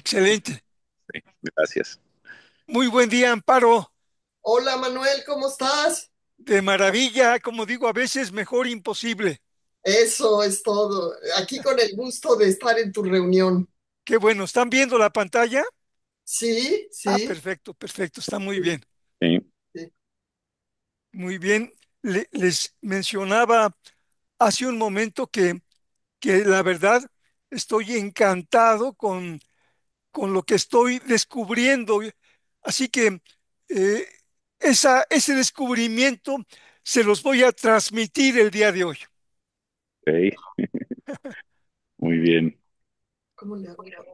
Excelente. Sí, gracias. Muy buen día, Amparo. Hola Manuel, ¿cómo estás? De maravilla, como digo, a veces mejor imposible. Eso es todo. Aquí con el gusto de estar en tu reunión. Qué bueno, ¿están viendo la pantalla? Sí, Ah, sí, perfecto, perfecto, está muy sí, bien. Sí, sí. Muy bien. Les mencionaba hace un momento que la verdad estoy encantado con lo que estoy descubriendo. Así que eh, ese descubrimiento se los voy a transmitir el día de hoy. ok, muy bien. ¿Cómo le hago para?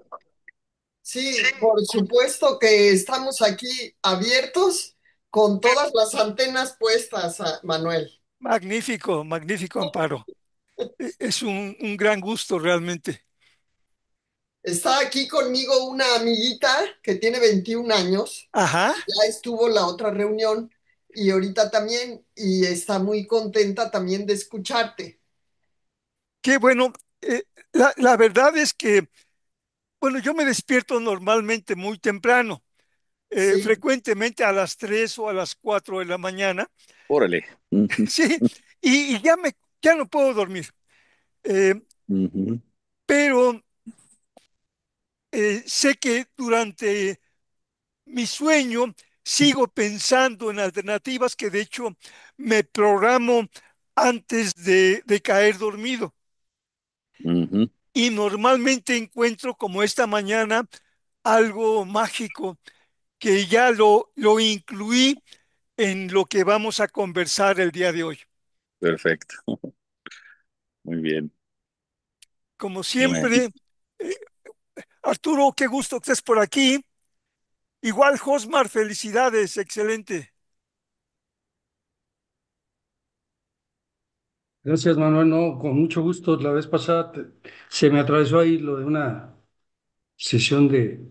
Sí, por supuesto que estamos aquí abiertos con todas las antenas puestas, Manuel. Magnífico, magnífico, Amparo. Es un gran gusto realmente. Está aquí conmigo una amiguita que tiene 21 años. Ajá, Ya estuvo la otra reunión y ahorita también, y está muy contenta también de escucharte. qué bueno. Eh, la verdad es que, bueno, yo me despierto normalmente muy temprano, Sí. frecuentemente a las 3 o a las 4 de la mañana. Órale. Ujú, Sí, y ya no puedo dormir. Eh, ujú, pero sé que durante mi sueño sigo pensando en alternativas que de hecho me programo antes de caer dormido. ujú, Y normalmente encuentro como esta mañana algo mágico que ya lo incluí en lo que vamos a conversar el día de hoy. perfecto. Muy bien. Como Bueno, siempre, eh, Arturo, qué gusto que estés por aquí. Igual, Josmar, felicidades, excelente. Gracias, Manuel. No, con mucho gusto. La vez pasada se me atravesó ahí lo de una sesión de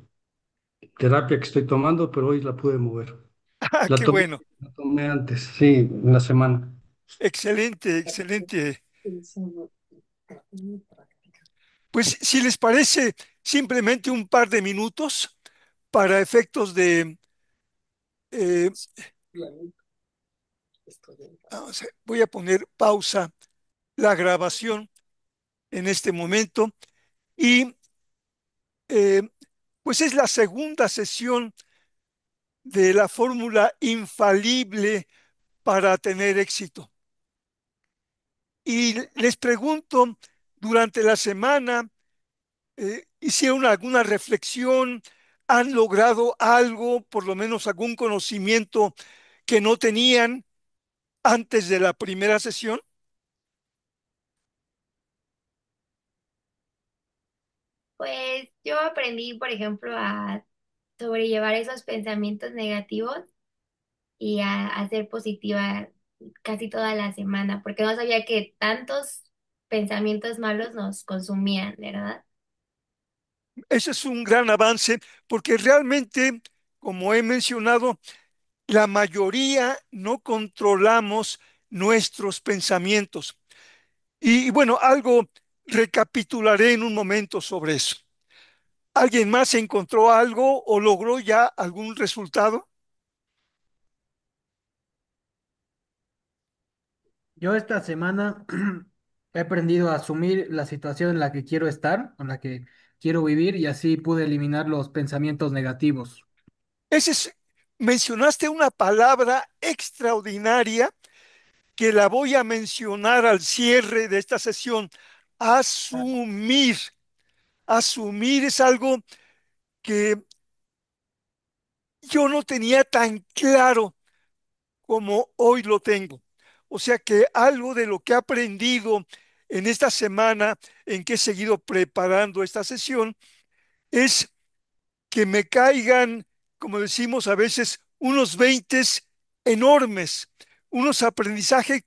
terapia que estoy tomando, pero hoy la pude mover. Ah, La qué tomé, bueno, la tomé antes, sí, en la semana. excelente, excelente. Pues si les parece, simplemente un par de minutos para efectos de, eh, voy a poner pausa la grabación en este momento y eh, pues es la segunda sesión de la fórmula infalible para tener éxito. Y les pregunto, durante la semana, ¿hicieron alguna reflexión? ¿Han logrado algo, por lo menos algún conocimiento que no tenían antes de la primera sesión? Pues yo aprendí, por ejemplo, a sobrellevar esos pensamientos negativos y a ser positiva casi toda la semana, porque no sabía que tantos pensamientos malos nos consumían, ¿verdad? Ese es un gran avance porque realmente, como he mencionado, la mayoría no controlamos nuestros pensamientos. Y bueno, algo recapitularé en un momento sobre eso. ¿Alguien más encontró algo o logró ya algún resultado? Yo esta semana he aprendido a asumir la situación en la que quiero estar, en la que quiero vivir y así pude eliminar los pensamientos negativos. Ese es- Mencionaste una palabra extraordinaria que la voy a mencionar al cierre de esta sesión. Asumir. Asumir es algo que yo no tenía tan claro como hoy lo tengo. O sea que algo de lo que he aprendido en esta semana en que he seguido preparando esta sesión es que me caigan, como decimos a veces, unos veintes enormes, unos aprendizajes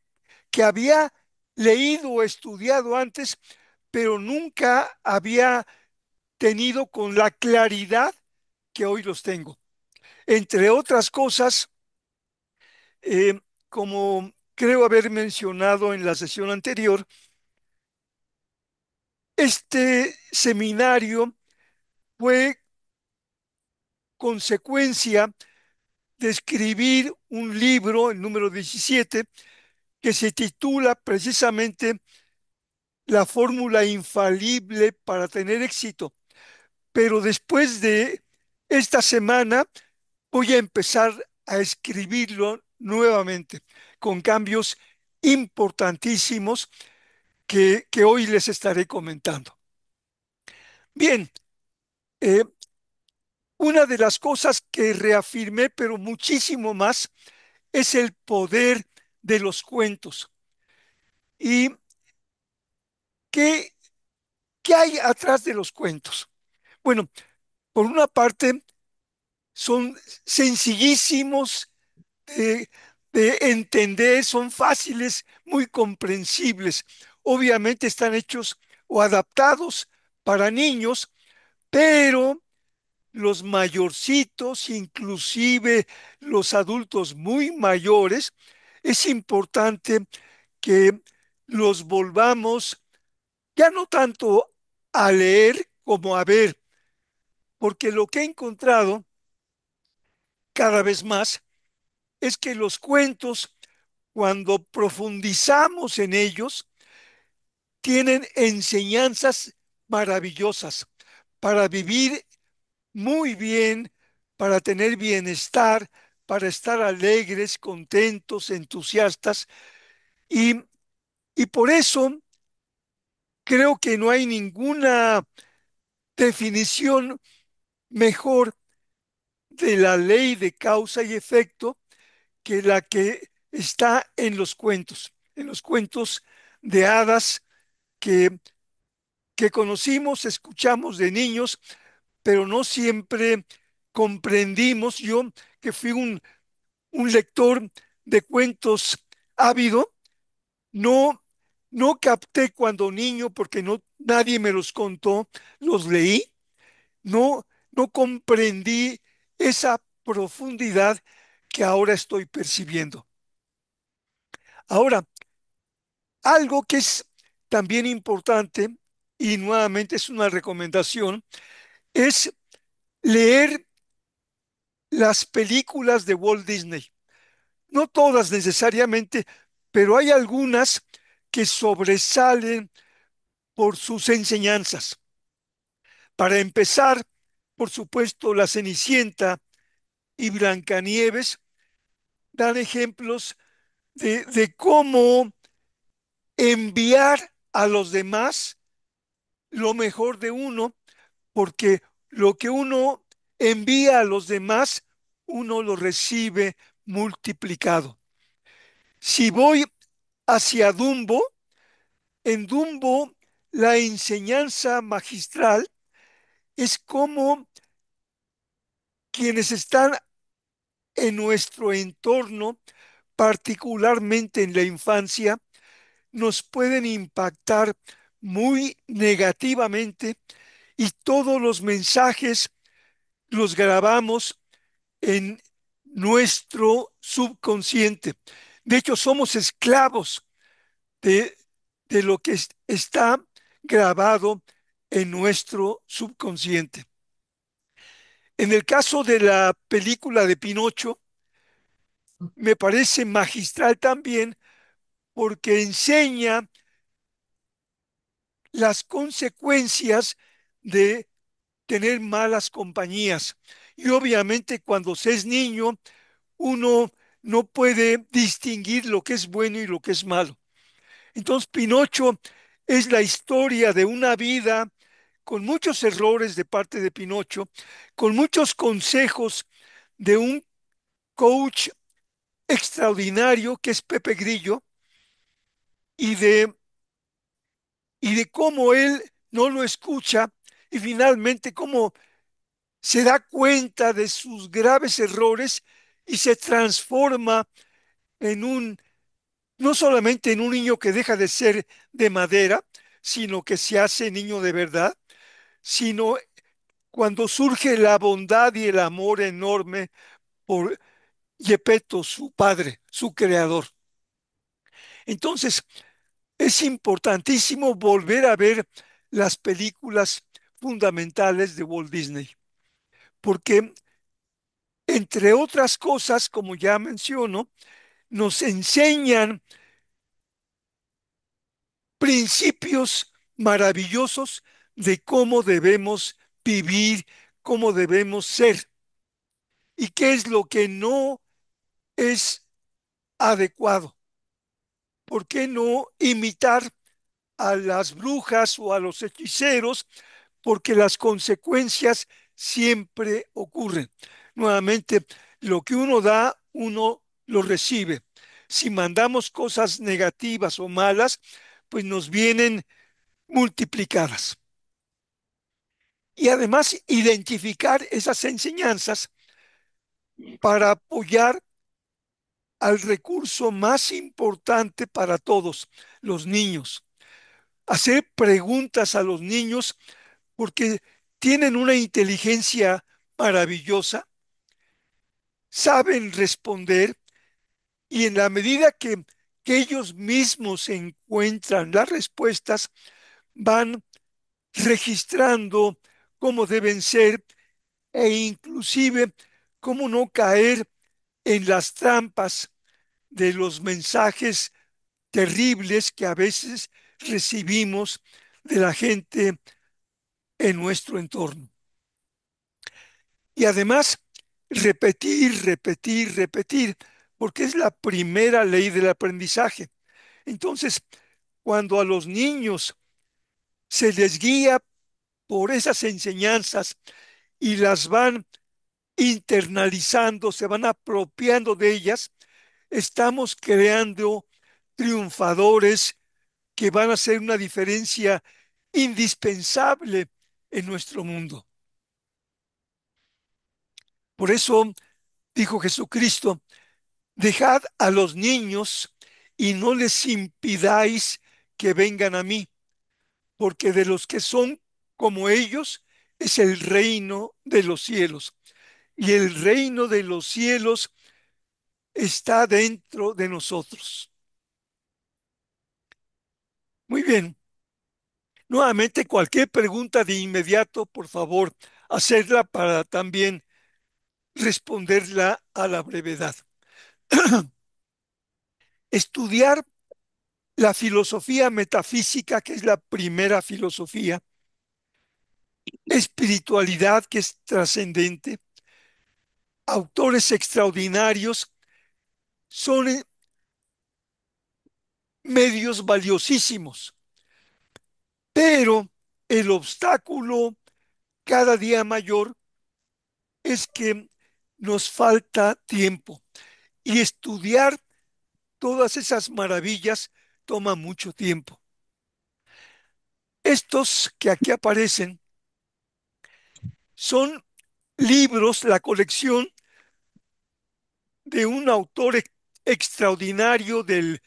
que había leído o estudiado antes, pero nunca había tenido con la claridad que hoy los tengo. Entre otras cosas, eh, como creo haber mencionado en la sesión anterior, este seminario fue consecuencia de escribir un libro, el número 17, que se titula precisamente La fórmula infalible para tener éxito. Pero después de esta semana voy a empezar a escribirlo nuevamente con cambios importantísimos que hoy les estaré comentando. Bien, eh, una de las cosas que reafirmé, pero muchísimo más, es el poder de los cuentos. ¿Y qué, qué hay atrás de los cuentos? Bueno, por una parte, son sencillísimos de, de entender, son fáciles, muy comprensibles. Obviamente están hechos o adaptados para niños, pero los mayorcitos, inclusive los adultos muy mayores, es importante que los volvamos ya no tanto a leer como a ver, porque lo que he encontrado cada vez más es que los cuentos, cuando profundizamos en ellos, tienen enseñanzas maravillosas para vivir muy bien, para tener bienestar, para estar alegres, contentos, entusiastas. Y, y por eso creo que no hay ninguna definición mejor de la ley de causa y efecto que la que está en los cuentos de hadas que, que conocimos, escuchamos de niños, pero no siempre comprendimos. Yo, que fui un lector de cuentos ávido, no, no capté cuando niño, porque no, nadie me los contó, los leí, no comprendí esa profundidad que ahora estoy percibiendo. Ahora, algo que es también importante, y nuevamente es una recomendación, es leer las películas de Walt Disney. No todas necesariamente, pero hay algunas que sobresalen por sus enseñanzas. Para empezar, por supuesto, La Cenicienta y Blancanieves dan ejemplos de cómo enviar a los demás lo mejor de uno, porque lo que uno envía a los demás, uno lo recibe multiplicado. Si voy hacia Dumbo, en Dumbo la enseñanza magistral es cómo quienes están en nuestro entorno, particularmente en la infancia, nos pueden impactar muy negativamente y todos los mensajes los grabamos en nuestro subconsciente. De hecho, somos esclavos de, de lo que está grabado en nuestro subconsciente. En el caso de la película de Pinocho, me parece magistral también porque enseña las consecuencias de tener malas compañías. Y obviamente cuando se es niño, uno no puede distinguir lo que es bueno y lo que es malo. Entonces, Pinocho es la historia de una vida con muchos errores de parte de Pinocho, con muchos consejos de un coach extraordinario que es Pepe Grillo y de cómo él no lo escucha y finalmente cómo se da cuenta de sus graves errores y se transforma en no solamente en un niño que deja de ser de madera, sino que se hace niño de verdad, sino cuando surge la bondad y el amor enorme por Gepetto, su padre, su creador. Entonces, es importantísimo volver a ver las películas fundamentales de Walt Disney, porque entre otras cosas, como ya menciono, nos enseñan principios maravillosos de cómo debemos vivir, cómo debemos ser y qué es lo que no es adecuado. ¿Por qué no imitar a las brujas o a los hechiceros? Porque las consecuencias siempre ocurren. Nuevamente, lo que uno da, uno lo recibe. Si mandamos cosas negativas o malas, pues nos vienen multiplicadas. Y además, identificar esas enseñanzas para apoyar al recurso más importante para todos, los niños. Hacer preguntas a los niños porque tienen una inteligencia maravillosa, saben responder y en la medida que ellos mismos encuentran las respuestas, van registrando cómo deben ser e inclusive cómo no caer en las trampas de los mensajes terribles que a veces recibimos de la gente en nuestro entorno. Y además, repetir, repetir, repetir, porque es la primera ley del aprendizaje. Entonces, cuando a los niños se les guía por esas enseñanzas y las van internalizando, se van apropiando de ellas, estamos creando triunfadores que van a hacer una diferencia indispensable en nuestro mundo. Por eso dijo Jesucristo, dejad a los niños y no les impidáis que vengan a mí, porque de los que son como ellos es el reino de los cielos. Y el reino de los cielos está dentro de nosotros. Muy bien. Nuevamente, cualquier pregunta de inmediato, por favor, hacerla para también responderla a la brevedad. Estudiar la filosofía metafísica, que es la primera filosofía, espiritualidad, que es trascendente, autores extraordinarios, son medios valiosísimos, pero el obstáculo cada día mayor es que nos falta tiempo y estudiar todas esas maravillas toma mucho tiempo. Estos que aquí aparecen son libros, la colección de un autor extraordinario del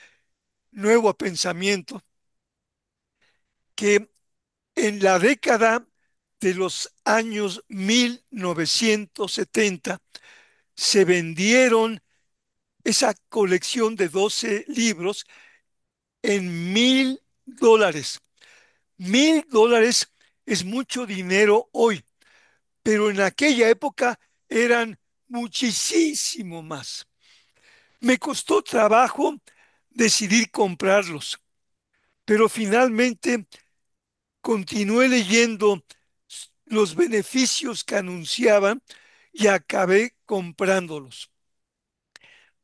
nuevo pensamiento que en la década de los años 1970 se vendieron esa colección de 12 libros en $1,000. $1,000 es mucho dinero hoy, pero en aquella época eran muchísimo más. Me costó trabajo decidir comprarlos, pero finalmente continué leyendo los beneficios que anunciaban y acabé comprándolos.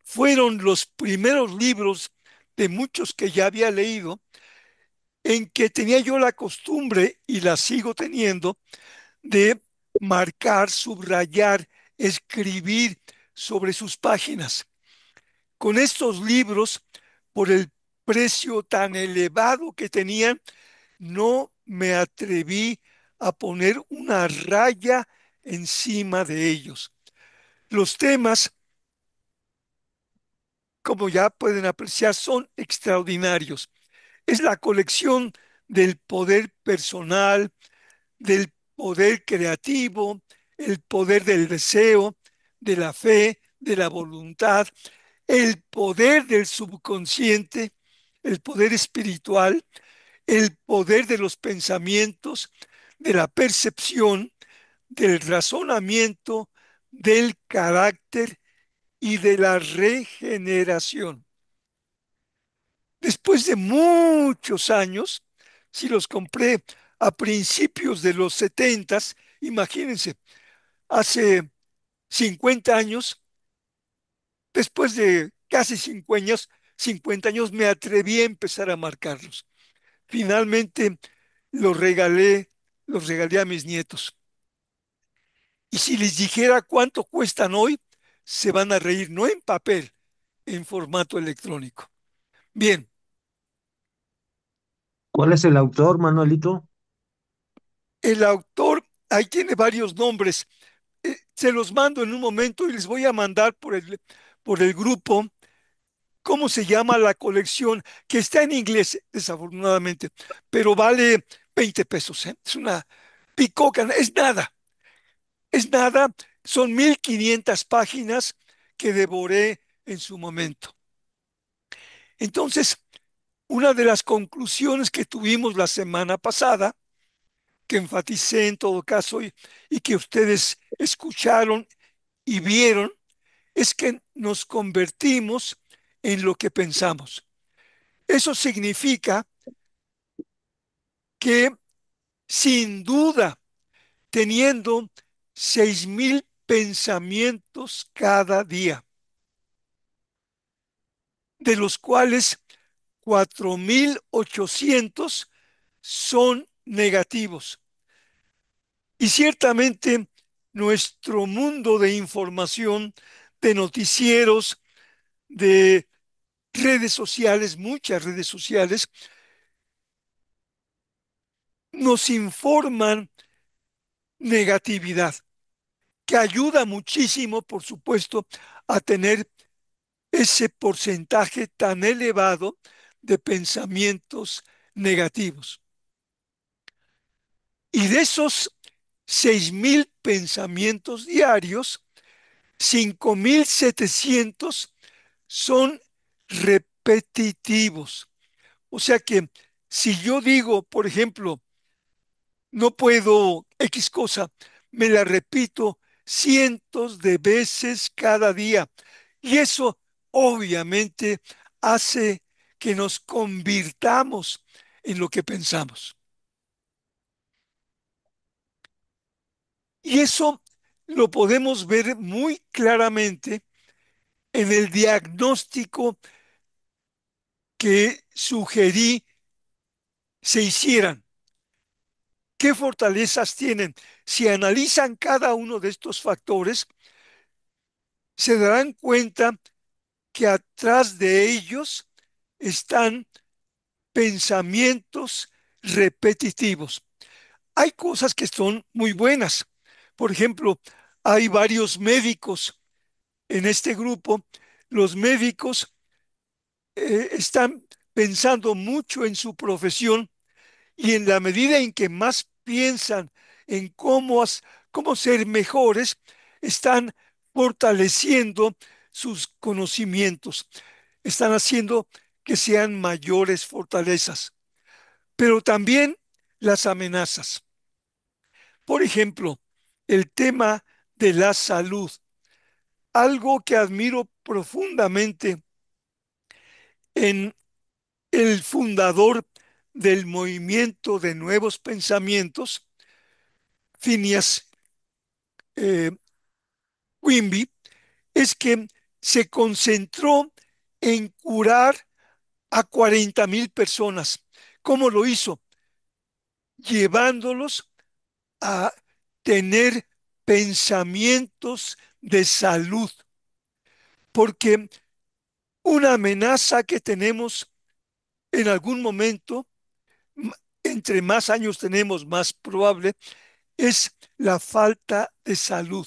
Fueron los primeros libros de muchos que ya había leído en que tenía yo la costumbre, y la sigo teniendo, de marcar, subrayar, escribir sobre sus páginas. Con estos libros, por el precio tan elevado que tenían, no me atreví a poner una raya encima de ellos. Los temas, como ya pueden apreciar, son extraordinarios. Es la colección del poder personal, del poder creativo, el poder del deseo, de la fe, de la voluntad, el poder del subconsciente, el poder espiritual, el poder de los pensamientos, de la percepción, del razonamiento, del carácter y de la regeneración. Después de muchos años, si los compré a principios de los 70, imagínense, hace 50 años, después de casi 50 años me atreví a empezar a marcarlos. Finalmente los regalé, los regalé a mis nietos. Y si les dijera cuánto cuestan hoy, se van a reír, no en papel, en formato electrónico. Bien, ¿Cuál es el autor, Manuelito? el autor, ahí tiene varios nombres. Se los mando en un momento y les voy a mandar por el grupo cómo se llama la colección, que está en inglés, desafortunadamente, pero vale 20 pesos. ¿Eh? Es una picoca, es nada, son 1500 páginas que devoré en su momento. Entonces, una de las conclusiones que tuvimos la semana pasada, que enfaticé en todo caso y que ustedes escucharon y vieron, es que nos convertimos en lo que pensamos. Eso significa que sin duda, teniendo 6000 pensamientos cada día, de los cuales 4800 son negativos. Y ciertamente nuestro mundo de información, de noticieros, de redes sociales, muchas redes sociales, nos informan negatividad, que ayuda muchísimo, por supuesto, a tener ese porcentaje tan elevado de pensamientos negativos. Y de esos 6000 pensamientos diarios, 5700 son repetitivos. O sea que si yo digo, por ejemplo, no puedo X cosa, me la repito cientos de veces cada día. Y eso obviamente hace que nos convirtamos en lo que pensamos. Y eso lo podemos ver muy claramente en el diagnóstico que sugerí se hicieran. ¿Qué fortalezas tienen? Si analizan cada uno de estos factores, se darán cuenta que atrás de ellos están pensamientos repetitivos. Hay cosas que son muy buenas. Por ejemplo, hay varios médicos en este grupo. Los médicos están pensando mucho en su profesión y en la medida en que más piensan en cómo ser mejores, están fortaleciendo sus conocimientos, están haciendo que sean mayores fortalezas, pero también las amenazas. Por ejemplo, el tema de la salud, algo que admiro profundamente en el fundador del movimiento de nuevos pensamientos, Phineas eh, Quimby, es que se concentró en curar a 40,000 personas. ¿Cómo lo hizo? Llevándolos a tener pensamientos de salud, porque una amenaza que tenemos en algún momento, entre más años tenemos, más probable, es la falta de salud.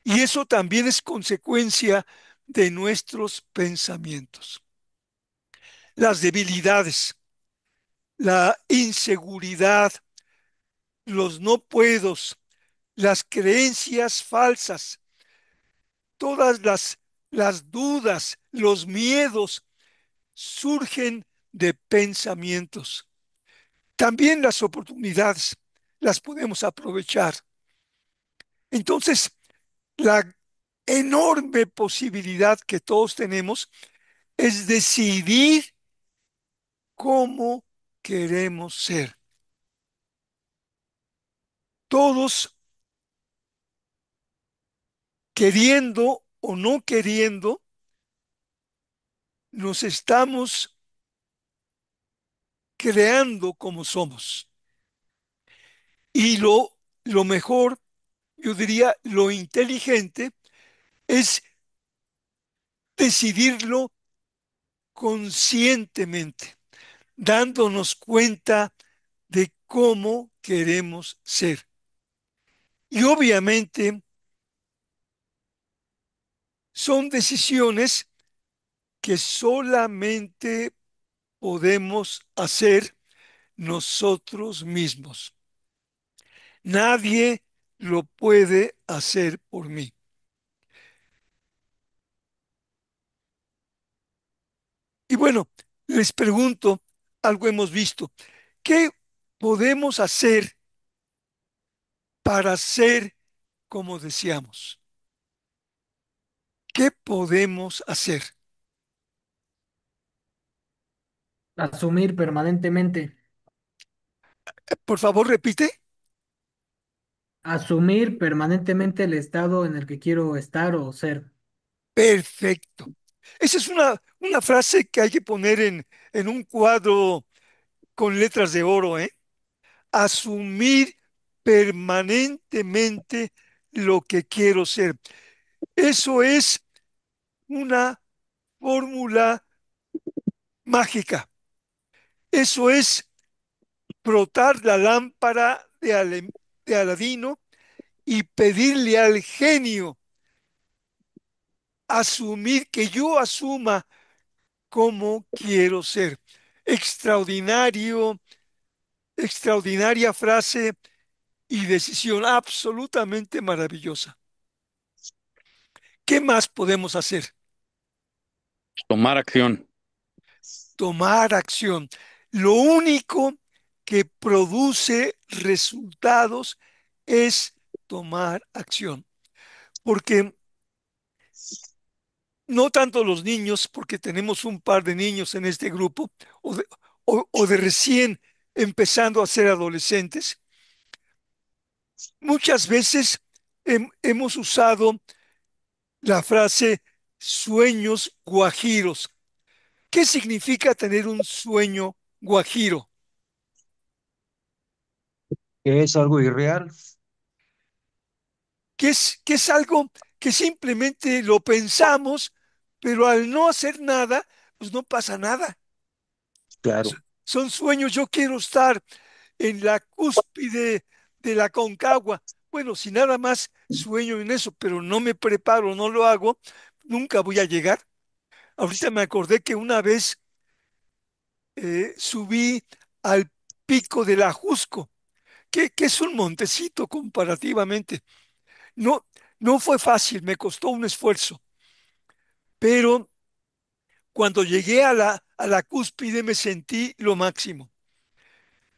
Y eso también es consecuencia de nuestros pensamientos. Las debilidades, la inseguridad, los no puedos, las creencias falsas, todas las dudas, los miedos surgen de pensamientos. También las oportunidades las podemos aprovechar. Entonces, La enorme posibilidad que todos tenemos es decidir cómo queremos ser. Todos, queriendo o no queriendo, nos estamos creando como somos. Y lo mejor, yo diría, lo inteligente es decidirlo conscientemente, dándonos cuenta de cómo queremos ser. Y obviamente son decisiones que solamente podemos hacer nosotros mismos. Nadie lo puede hacer por mí. Y bueno, les pregunto, algo hemos visto, ¿qué podemos hacer para ser como deseamos? ¿Qué podemos hacer? Asumir permanentemente. Por favor, repite. Asumir permanentemente el estado en el que quiero estar o ser. Perfecto. Esa es una frase que hay que poner en un cuadro con letras de oro, ¿eh? Asumir permanentemente lo que quiero ser. Eso es una fórmula mágica. Eso es frotar la lámpara de Aladino y pedirle al genio asumir que yo asuma cómo quiero ser. Extraordinario, extraordinaria frase y decisión absolutamente maravillosa. ¿Qué más podemos hacer? Tomar acción. Tomar acción. Lo único que produce resultados es tomar acción. Porque no tanto los niños, porque tenemos un par de niños en este grupo, o de recién empezando a ser adolescentes, muchas veces hemos usado la frase sueños guajiros. ¿Qué significa tener un sueño guajiro? Que es algo irreal, Que es algo que simplemente lo pensamos, pero al no hacer nada, pues no pasa nada. claro. Son sueños, yo quiero estar en la cúspide de la Concagua. Bueno, si nada más sueño en eso, pero no me preparo, no lo hago, nunca voy a llegar. Ahorita me acordé que una vez subí al pico del Ajusco, que es un montecito comparativamente. No, no fue fácil, me costó un esfuerzo, pero cuando llegué a la cúspide me sentí lo máximo.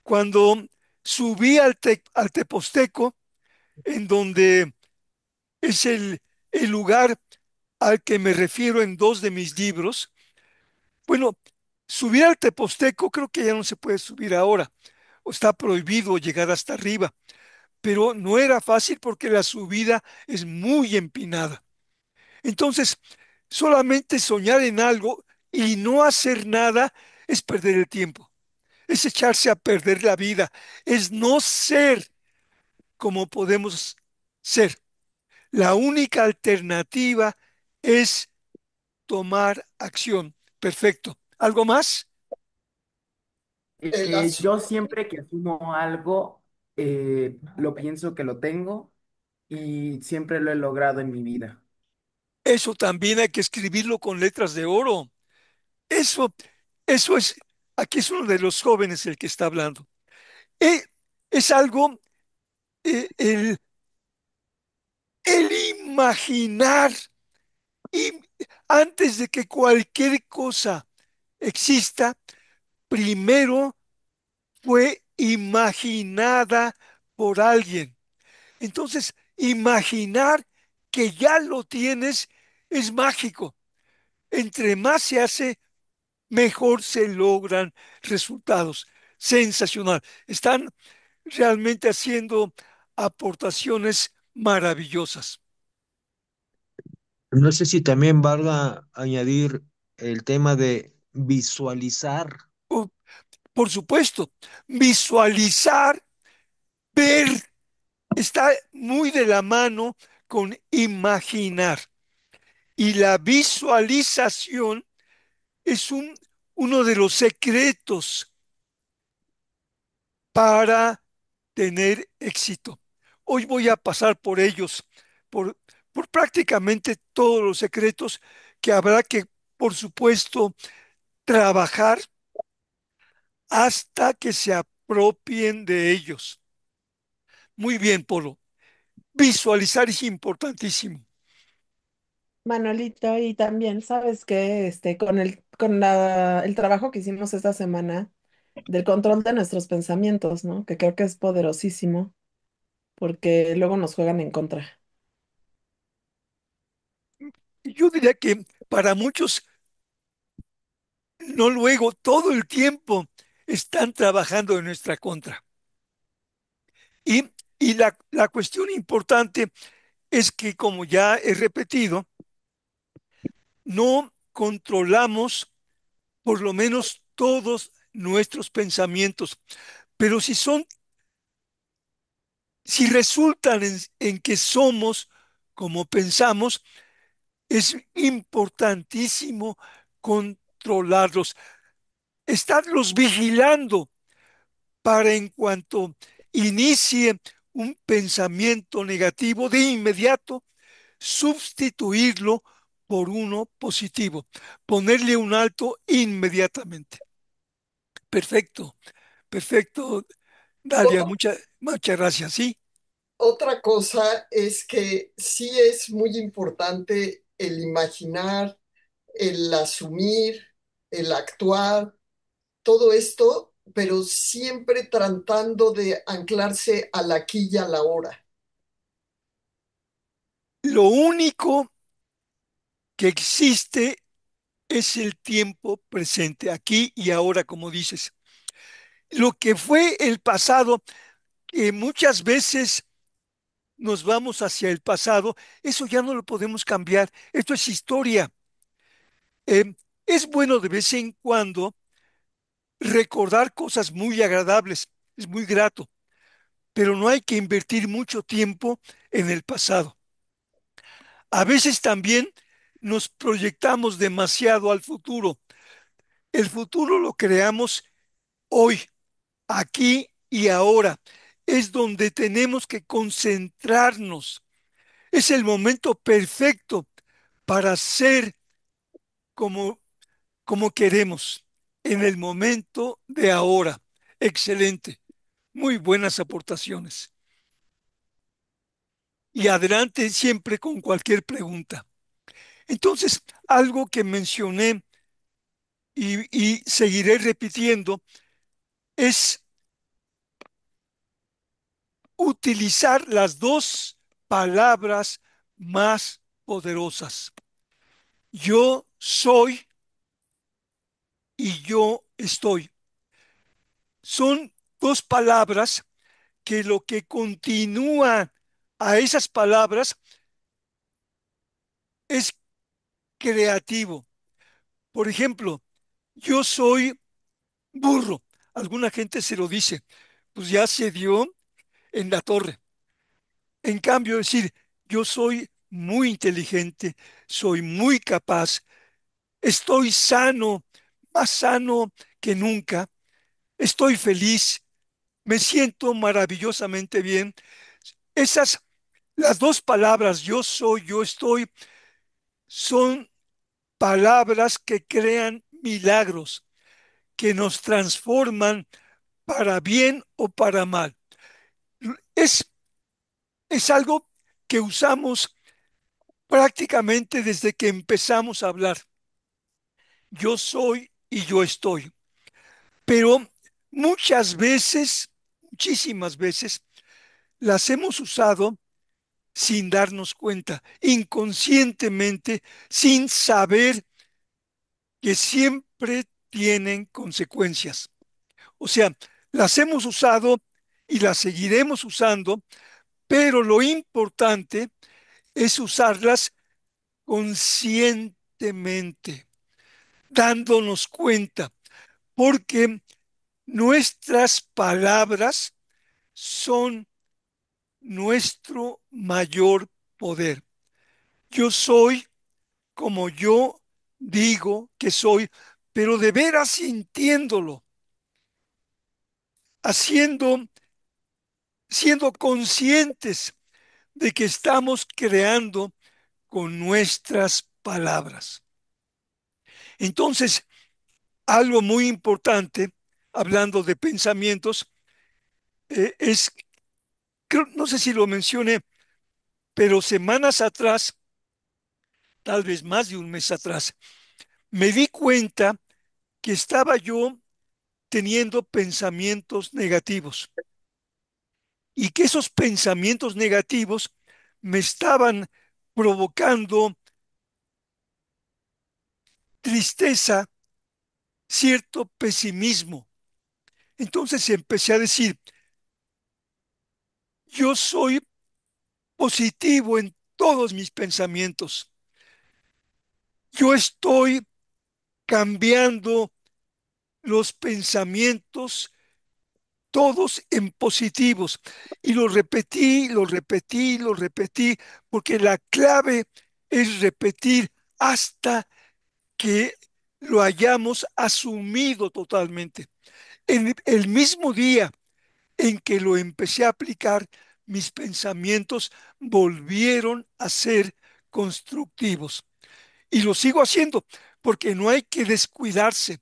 Cuando subí al Teposteco, en donde es el lugar al que me refiero en dos de mis libros, bueno, subir al Teposteco creo que ya no se puede subir ahora, o está prohibido llegar hasta arriba, pero no era fácil porque la subida es muy empinada. Entonces, solamente soñar en algo y no hacer nada es perder el tiempo, es echarse a perder la vida, es no ser como podemos ser. La única alternativa es tomar acción. Perfecto. ¿Algo más? El asu- Yo siempre que asumo algo, lo pienso que lo tengo y siempre lo he logrado en mi vida. Eso también hay que escribirlo con letras de oro. Eso, eso es, aquí es uno de los jóvenes el que está hablando. Eh, es algo, el imaginar, y antes de que cualquier cosa exista, primero fue imaginada por alguien. Entonces, imaginar que ya lo tienes es mágico. Entre más se hace, mejor se logran resultados. Sensacional. Están realmente haciendo aportaciones maravillosas. No sé si también valga añadir el tema de visualizar. Oh, por supuesto, visualizar, ver, está muy de la mano con imaginar. Y la visualización es uno de los secretos para tener éxito. Hoy voy a pasar por ellos, por, por prácticamente todos los secretos que habrá que, por supuesto, trabajar hasta que se apropien de ellos. Muy bien, Polo. Visualizar es importantísimo. Manuelito, y también sabes que con el trabajo que hicimos esta semana del control de nuestros pensamientos, ¿no? Que creo que es poderosísimo porque luego nos juegan en contra. Yo diría que para muchos, no luego, todo el tiempo están trabajando en nuestra contra. Y, y la cuestión importante es que, como ya he repetido, no controlamos por lo menos todos nuestros pensamientos, pero si resultan en que somos como pensamos, es importantísimo controlarlos, estarlos vigilando para en cuanto inicie un pensamiento negativo, de inmediato sustituirlo por uno positivo, ponerle un alto inmediatamente. Perfecto, perfecto, Dalia, Otra, muchas gracias. Sí, otra cosa es que sí es muy importante el imaginar, el asumir, el actuar, todo esto, pero siempre tratando de anclarse al aquí y a la hora. lo único que existe es el tiempo presente, aquí y ahora, como dices. Lo que fue el pasado, que muchas veces nos vamos hacia el pasado, eso ya no lo podemos cambiar. Esto es historia. Eh, es bueno de vez en cuando recordar cosas muy agradables, es muy grato, pero no hay que invertir mucho tiempo en el pasado. A veces también nos proyectamos demasiado al futuro. El futuro lo creamos hoy, aquí y ahora. Es donde tenemos que concentrarnos. Es el momento perfecto para ser como, como queremos, en el momento de ahora. Excelente. Muy buenas aportaciones. Y adelante siempre con cualquier pregunta. Entonces, algo que mencioné y seguiré repitiendo es utilizar las dos palabras más poderosas. Yo soy y yo estoy. Son dos palabras que lo que continúa a esas palabras es creativo. Por ejemplo, yo soy burro. Alguna gente se lo dice, pues ya se dio en la torre. En cambio, decir, yo soy muy inteligente, soy muy capaz, estoy sano, más sano que nunca, estoy feliz, me siento maravillosamente bien. Esas, las dos palabras, yo soy, yo estoy, son palabras que crean milagros, que nos transforman para bien o para mal. Es, es algo que usamos prácticamente desde que empezamos a hablar. Yo soy y yo estoy. Pero muchas veces, muchísimas veces, las hemos usado sin darnos cuenta, inconscientemente, sin saber que siempre tienen consecuencias. O sea, las hemos usado y las seguiremos usando, pero lo importante es usarlas conscientemente, dándonos cuenta, porque nuestras palabras son nuestro mayor poder. Yo soy como yo digo que soy, pero de veras sintiéndolo, haciendo, siendo conscientes de que estamos creando con nuestras palabras. Entonces, algo muy importante, hablando de pensamientos, es, no sé si lo mencioné, pero semanas atrás, tal vez más de un mes atrás, me di cuenta que estaba yo teniendo pensamientos negativos y que esos pensamientos negativos me estaban provocando tristeza, cierto pesimismo. Entonces empecé a decir, yo soy positivo en todos mis pensamientos. Yo estoy cambiando los pensamientos todos en positivos. Y lo repetí, lo repetí, lo repetí, porque la clave es repetir hasta que lo hayamos asumido totalmente. En el mismo día en que lo empecé a aplicar, mis pensamientos volvieron a ser constructivos. Y lo sigo haciendo porque no hay que descuidarse.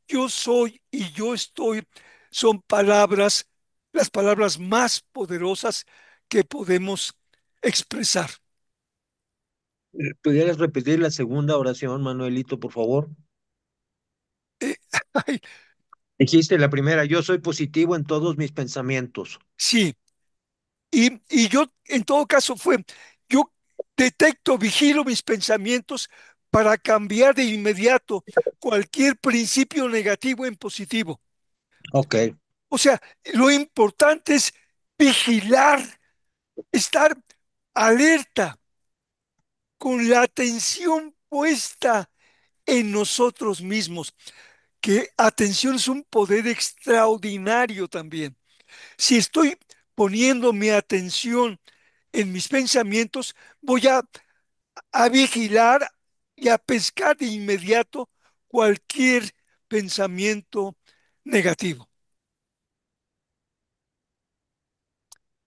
Yo soy y yo estoy son palabras, las palabras más poderosas que podemos expresar. ¿Pudieras repetir la segunda oración, Manuelito, por favor? Eh, ay, Dijiste la primera, yo soy positivo en todos mis pensamientos. sí, y yo en todo caso yo detecto, vigilo mis pensamientos para cambiar de inmediato cualquier principio negativo en positivo. Ok. O sea, lo importante es vigilar, estar alerta, con la atención puesta en nosotros mismos, que atención es un poder extraordinario también. Si estoy poniendo mi atención en mis pensamientos, voy a vigilar y a pescar de inmediato cualquier pensamiento negativo.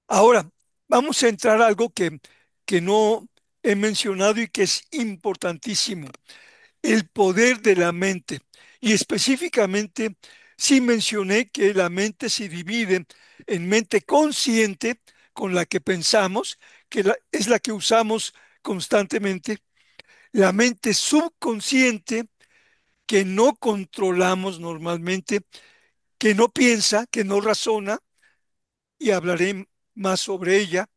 Ahora, vamos a entrar a algo que no he mencionado y que es importantísimo, el poder de la mente. Y específicamente, sí mencioné que la mente se divide en mente consciente, con la que pensamos, es la que usamos constantemente, la mente subconsciente, que no controlamos normalmente, que no piensa, que no razona, y hablaré más sobre ella,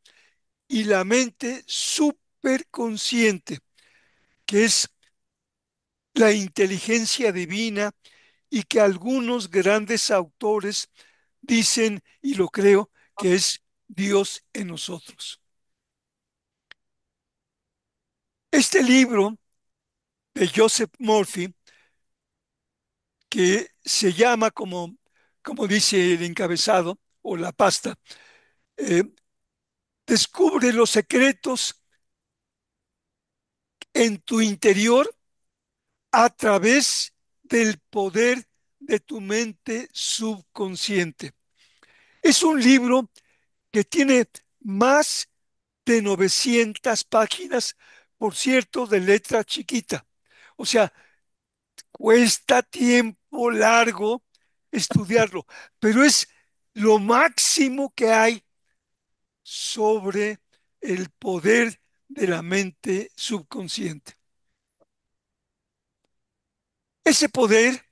y la mente superconsciente, que es la inteligencia divina y que algunos grandes autores dicen, y lo creo, que es Dios en nosotros. Este libro de Joseph Murphy, que se llama como dice el encabezado o la pasta, eh, descubre los secretos en tu interior a través del poder de tu mente subconsciente. Es un libro que tiene más de 900 páginas, por cierto, de letra chiquita. O sea, cuesta tiempo largo estudiarlo, pero es lo máximo que hay sobre el poder de la mente subconsciente. Ese poder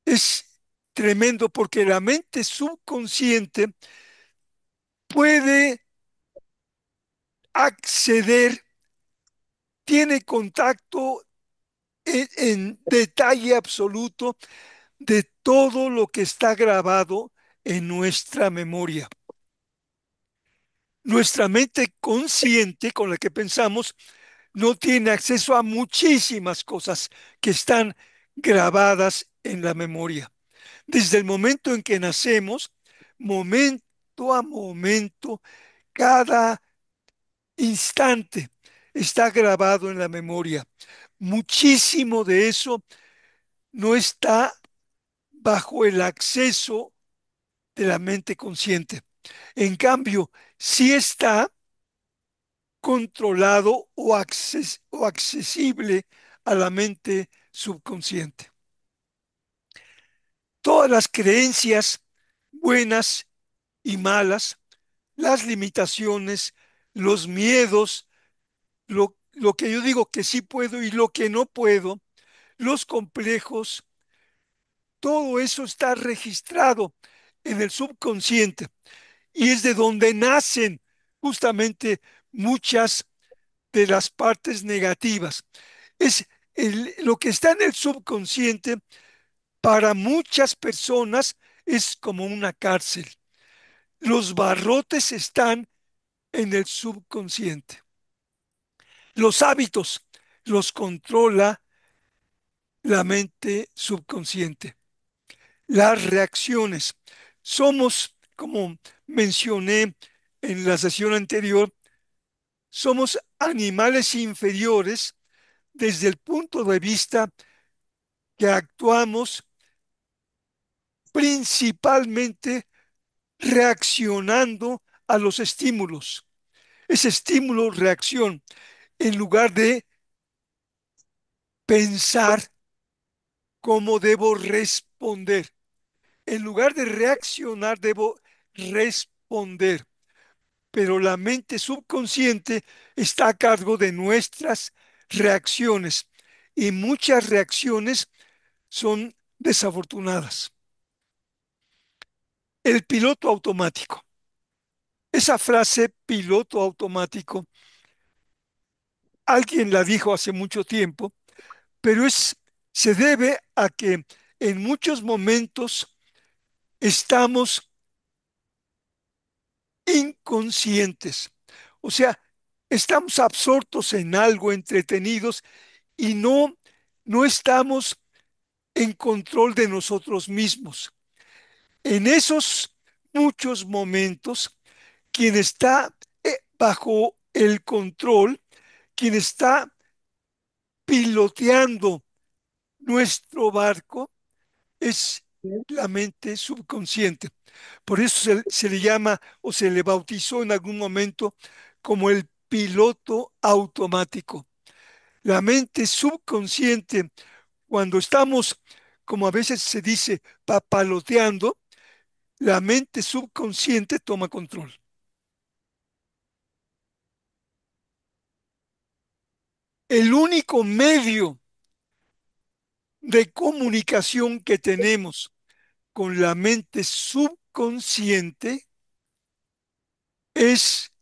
es tremendo porque la mente subconsciente puede acceder, tiene contacto en detalle absoluto de todo lo que está grabado en nuestra memoria. Nuestra mente consciente con la que pensamos no tiene acceso a muchísimas cosas que están grabadas en la memoria. Desde el momento en que nacemos, momento a momento, cada instante está grabado en la memoria. Muchísimo de eso no está bajo el acceso de la mente consciente. En cambio, sí está controlado o accesible a la mente subconsciente. Todas las creencias buenas y malas, las limitaciones, los miedos, lo que yo digo que sí puedo y lo que no puedo, los complejos, todo eso está registrado en el subconsciente y es de donde nacen justamente muchas de las partes negativas. Es lo que está en el subconsciente para muchas personas es como una cárcel. Los barrotes están en el subconsciente. Los hábitos los controla la mente subconsciente. Las reacciones. Somos, como mencioné en la sesión anterior, somos animales inferiores desde el punto de vista que actuamos principalmente reaccionando a los estímulos. Es estímulo-reacción en lugar de pensar cómo debo responder. En lugar de reaccionar, debo responder. Pero la mente subconsciente está a cargo de nuestras reacciones y muchas reacciones son desafortunadas. El piloto automático. Esa frase piloto automático, alguien la dijo hace mucho tiempo, pero se debe a que en muchos momentos estamos inconscientes. O sea, estamos absortos en algo, entretenidos y no estamos en control de nosotros mismos. En esos muchos momentos, quien está bajo el control, quien está piloteando nuestro barco, es la mente subconsciente. Por eso se le llama o se le bautizó en algún momento como el piloto automático. La mente subconsciente, cuando estamos, como a veces se dice, papaloteando, la mente subconsciente toma control. El único medio de comunicación que tenemos con la mente subconsciente es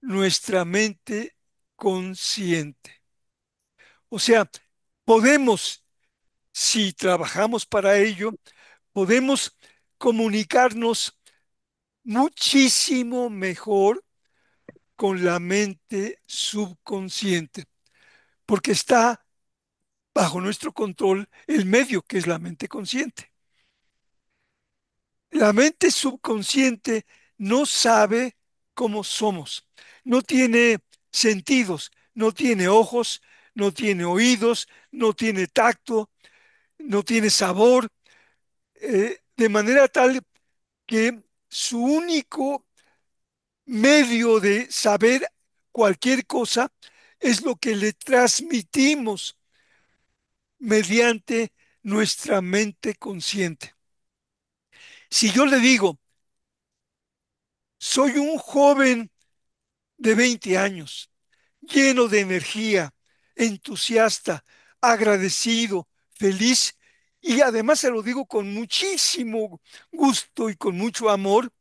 nuestra mente consciente. O sea, podemos, si trabajamos para ello, podemos comunicarnos muchísimo mejor con la mente subconsciente, porque está bajo nuestro control el medio que es la mente consciente. La mente subconsciente no sabe cómo somos, no tiene sentidos, no tiene ojos, no tiene oídos, no tiene tacto, no tiene sabor, de manera tal que su único medio de saber cualquier cosa es lo que le transmitimos mediante nuestra mente consciente. Si yo le digo, soy un joven de 20 años, lleno de energía, entusiasta, agradecido, feliz, y además se lo digo con muchísimo gusto y con mucho amor,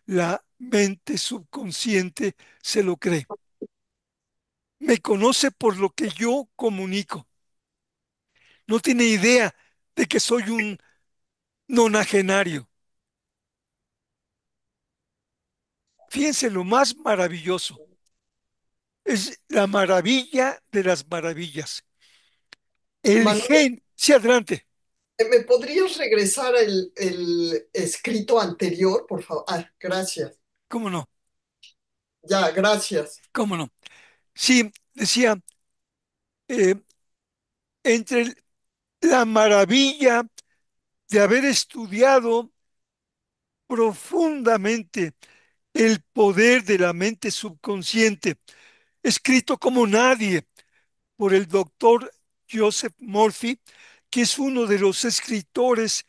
la mente subconsciente se lo cree. Me conoce por lo que yo comunico. No tiene idea de que soy un nonagenario. Fíjense lo más maravilloso. Es la maravilla de las maravillas. El Manuel, gen, sí, adelante, ¿me podrías regresar el escrito anterior, por favor? Ah, gracias. cómo no, Ya, gracias. cómo no. Sí, decía, eh, entre la maravilla de haber estudiado profundamente el poder de la mente subconsciente, escrito como nadie por el doctor Joseph Murphy, que es uno de los escritores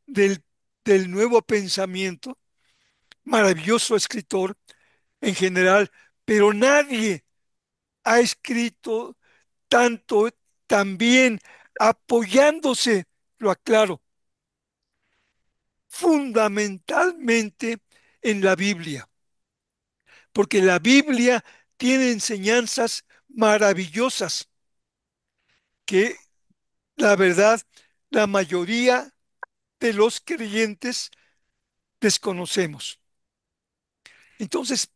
del, del nuevo pensamiento, maravilloso escritor en general, pero nadie ha escrito tanto, también apoyándose, lo aclaro, fundamentalmente en la Biblia, porque la Biblia tiene enseñanzas maravillosas que, la verdad, la mayoría de los creyentes desconocemos. Entonces,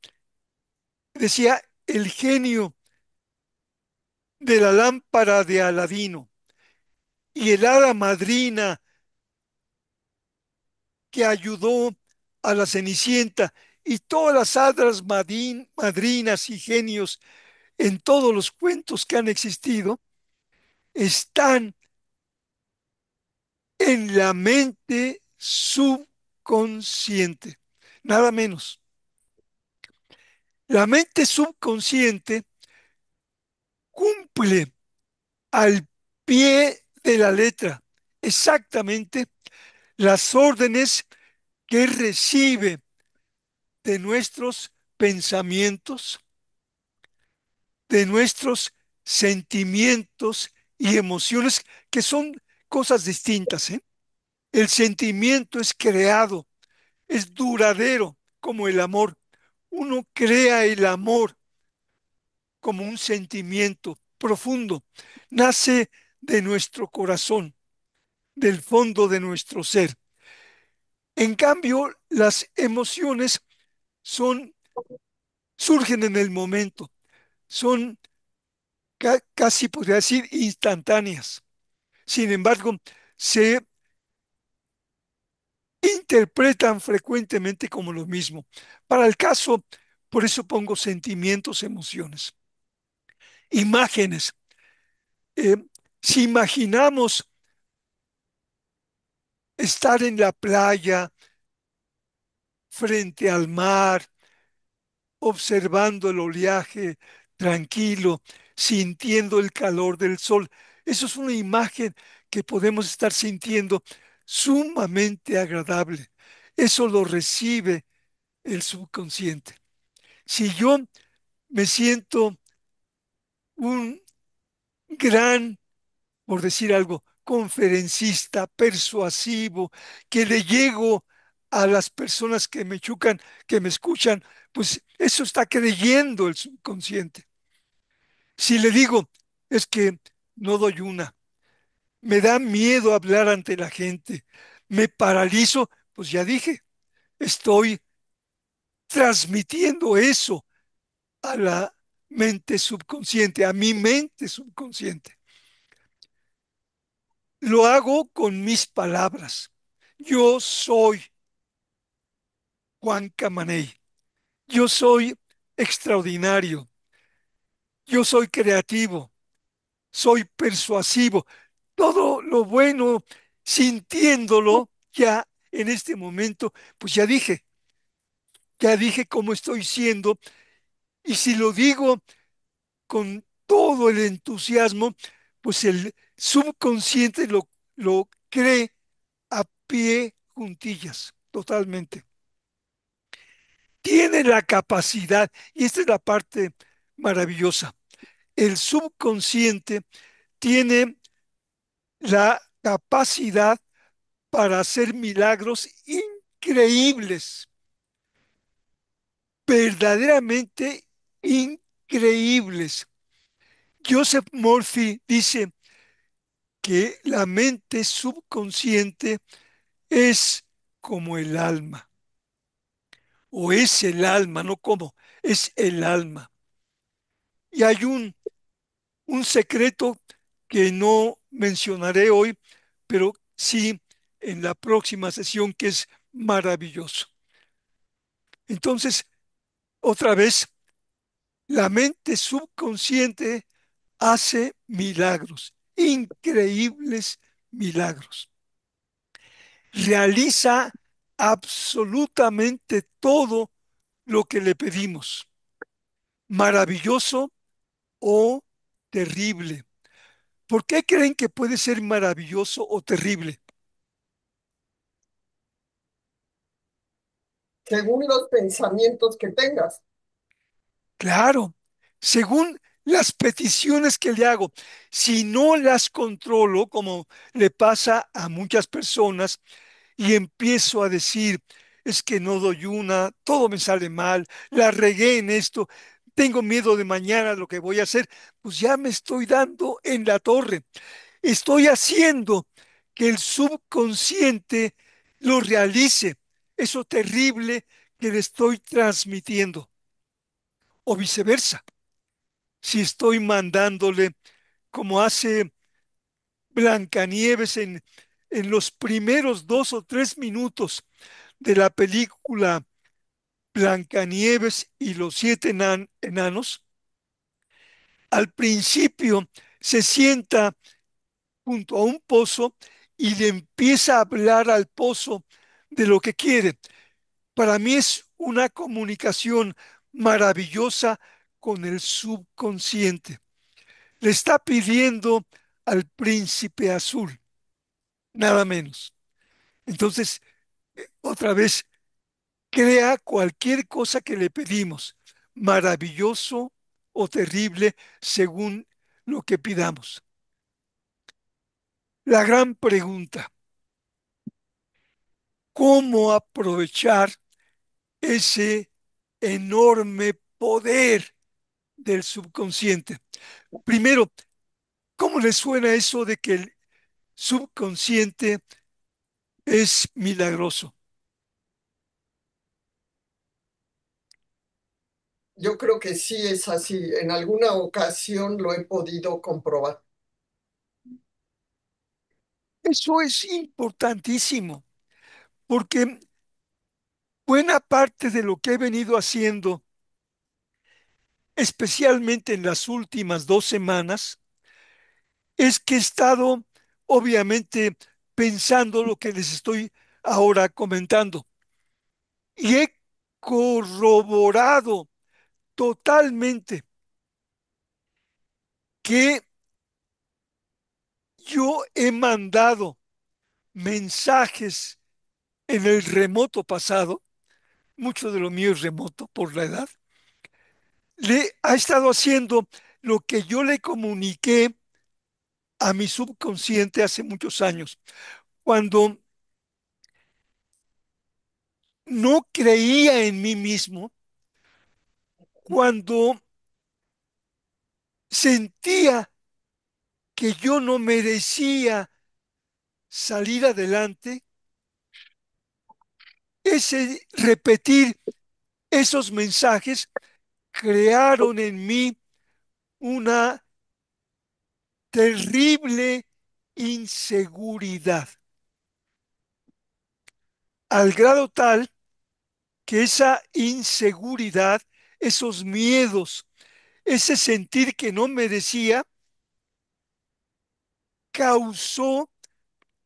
decía el genio de la lámpara de Aladino y el hada madrina que ayudó a la Cenicienta y todas las hadas madrinas y genios en todos los cuentos que han existido, están en la mente subconsciente, nada menos. La mente subconsciente cumple al pie de la letra exactamente las órdenes que recibe de nuestros pensamientos, de nuestros sentimientos y emociones, que son cosas distintas, ¿eh? El sentimiento es creado, es duradero como el amor. Uno crea el amor como un sentimiento profundo. Nace de nuestro corazón, del fondo de nuestro ser. En cambio, las emociones son, surgen en el momento, son casi podría decir instantáneas. Sin embargo, se interpretan frecuentemente como lo mismo. Para el caso, por eso pongo sentimientos, emociones. Imágenes. Eh, si imaginamos estar en la playa, frente al mar, observando el oleaje tranquilo, sintiendo el calor del sol, eso es una imagen que podemos estar sintiendo sumamente agradable. Eso lo recibe el subconsciente. Si yo me siento un gran, por decir algo, conferencista, persuasivo, que le llego a las personas que me chucan, que me escuchan, pues eso está creyendo el subconsciente. Si le digo, es que no doy una, me da miedo hablar ante la gente, me paralizo, pues ya dije, estoy transmitiendo eso a la mente subconsciente, a mi mente subconsciente. Lo hago con mis palabras. Yo soy Juan Camaney. Yo soy extraordinario. Yo soy creativo. Soy persuasivo. Todo lo bueno, sintiéndolo ya en este momento, pues ya dije cómo estoy siendo. Y si lo digo con todo el entusiasmo, pues el subconsciente lo cree a pie juntillas, totalmente. Tiene la capacidad, y esta es la parte maravillosa, el subconsciente tiene la capacidad para hacer milagros increíbles. verdaderamente increíbles. Joseph Murphy dice que la mente subconsciente es como el alma, o es el alma, no como, es el alma. Y hay un secreto que no mencionaré hoy, pero sí en la próxima sesión, que es maravilloso. Entonces, otra vez, la mente subconsciente hace milagros, increíbles milagros. Realiza absolutamente todo lo que le pedimos, maravilloso o terrible. ¿Por qué creen que puede ser maravilloso o terrible? Según los pensamientos que tengas. Claro, según las peticiones que le hago, si no las controlo, como le pasa a muchas personas, y empiezo a decir, es que no doy una, todo me sale mal, la regué en esto, tengo miedo de mañana lo que voy a hacer, pues ya me estoy dando en la torre. Estoy haciendo que el subconsciente lo realice, eso terrible que le estoy transmitiendo, o viceversa. Si estoy mandándole, como hace Blancanieves en los primeros 2 o 3 minutos de la película Blancanieves y los siete enanos, al principio se sienta junto a un pozo y le empieza a hablar al pozo de lo que quiere. Para mí es una comunicación maravillosa con el subconsciente. Le está pidiendo al príncipe azul, nada menos. Entonces, otra vez, crea cualquier cosa que le pedimos, maravilloso o terrible, según lo que pidamos. La gran pregunta, ¿cómo aprovechar ese enorme poder del subconsciente? Primero, ¿cómo le suena eso de que el subconsciente es milagroso? Yo creo que sí es así. En alguna ocasión lo he podido comprobar. Eso es importantísimo, porque buena parte de lo que he venido haciendo, especialmente en las últimas 2 semanas, es que he estado obviamente pensando lo que les estoy ahora comentando y he corroborado totalmente que yo he mandado mensajes en el remoto pasado, mucho de lo mío es remoto por la edad, le ha estado haciendo lo que yo le comuniqué a mi subconsciente hace muchos años, cuando no creía en mí mismo, cuando sentía que yo no merecía salir adelante, ese repetir esos mensajes crearon en mí una terrible inseguridad, al grado tal que esa inseguridad, esos miedos, ese sentir que no merecía, causó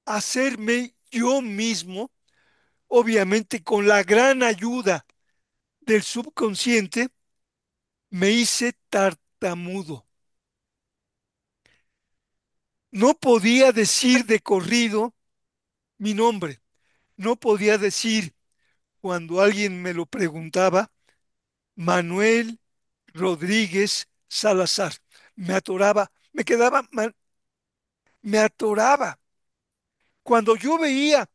hacerme yo mismo, obviamente con la gran ayuda del subconsciente, me hice tartamudo. No podía decir de corrido mi nombre. No podía decir, cuando alguien me lo preguntaba, Manuel Rodríguez Salazar. Me atoraba, me quedaba, me atoraba. Cuando yo veía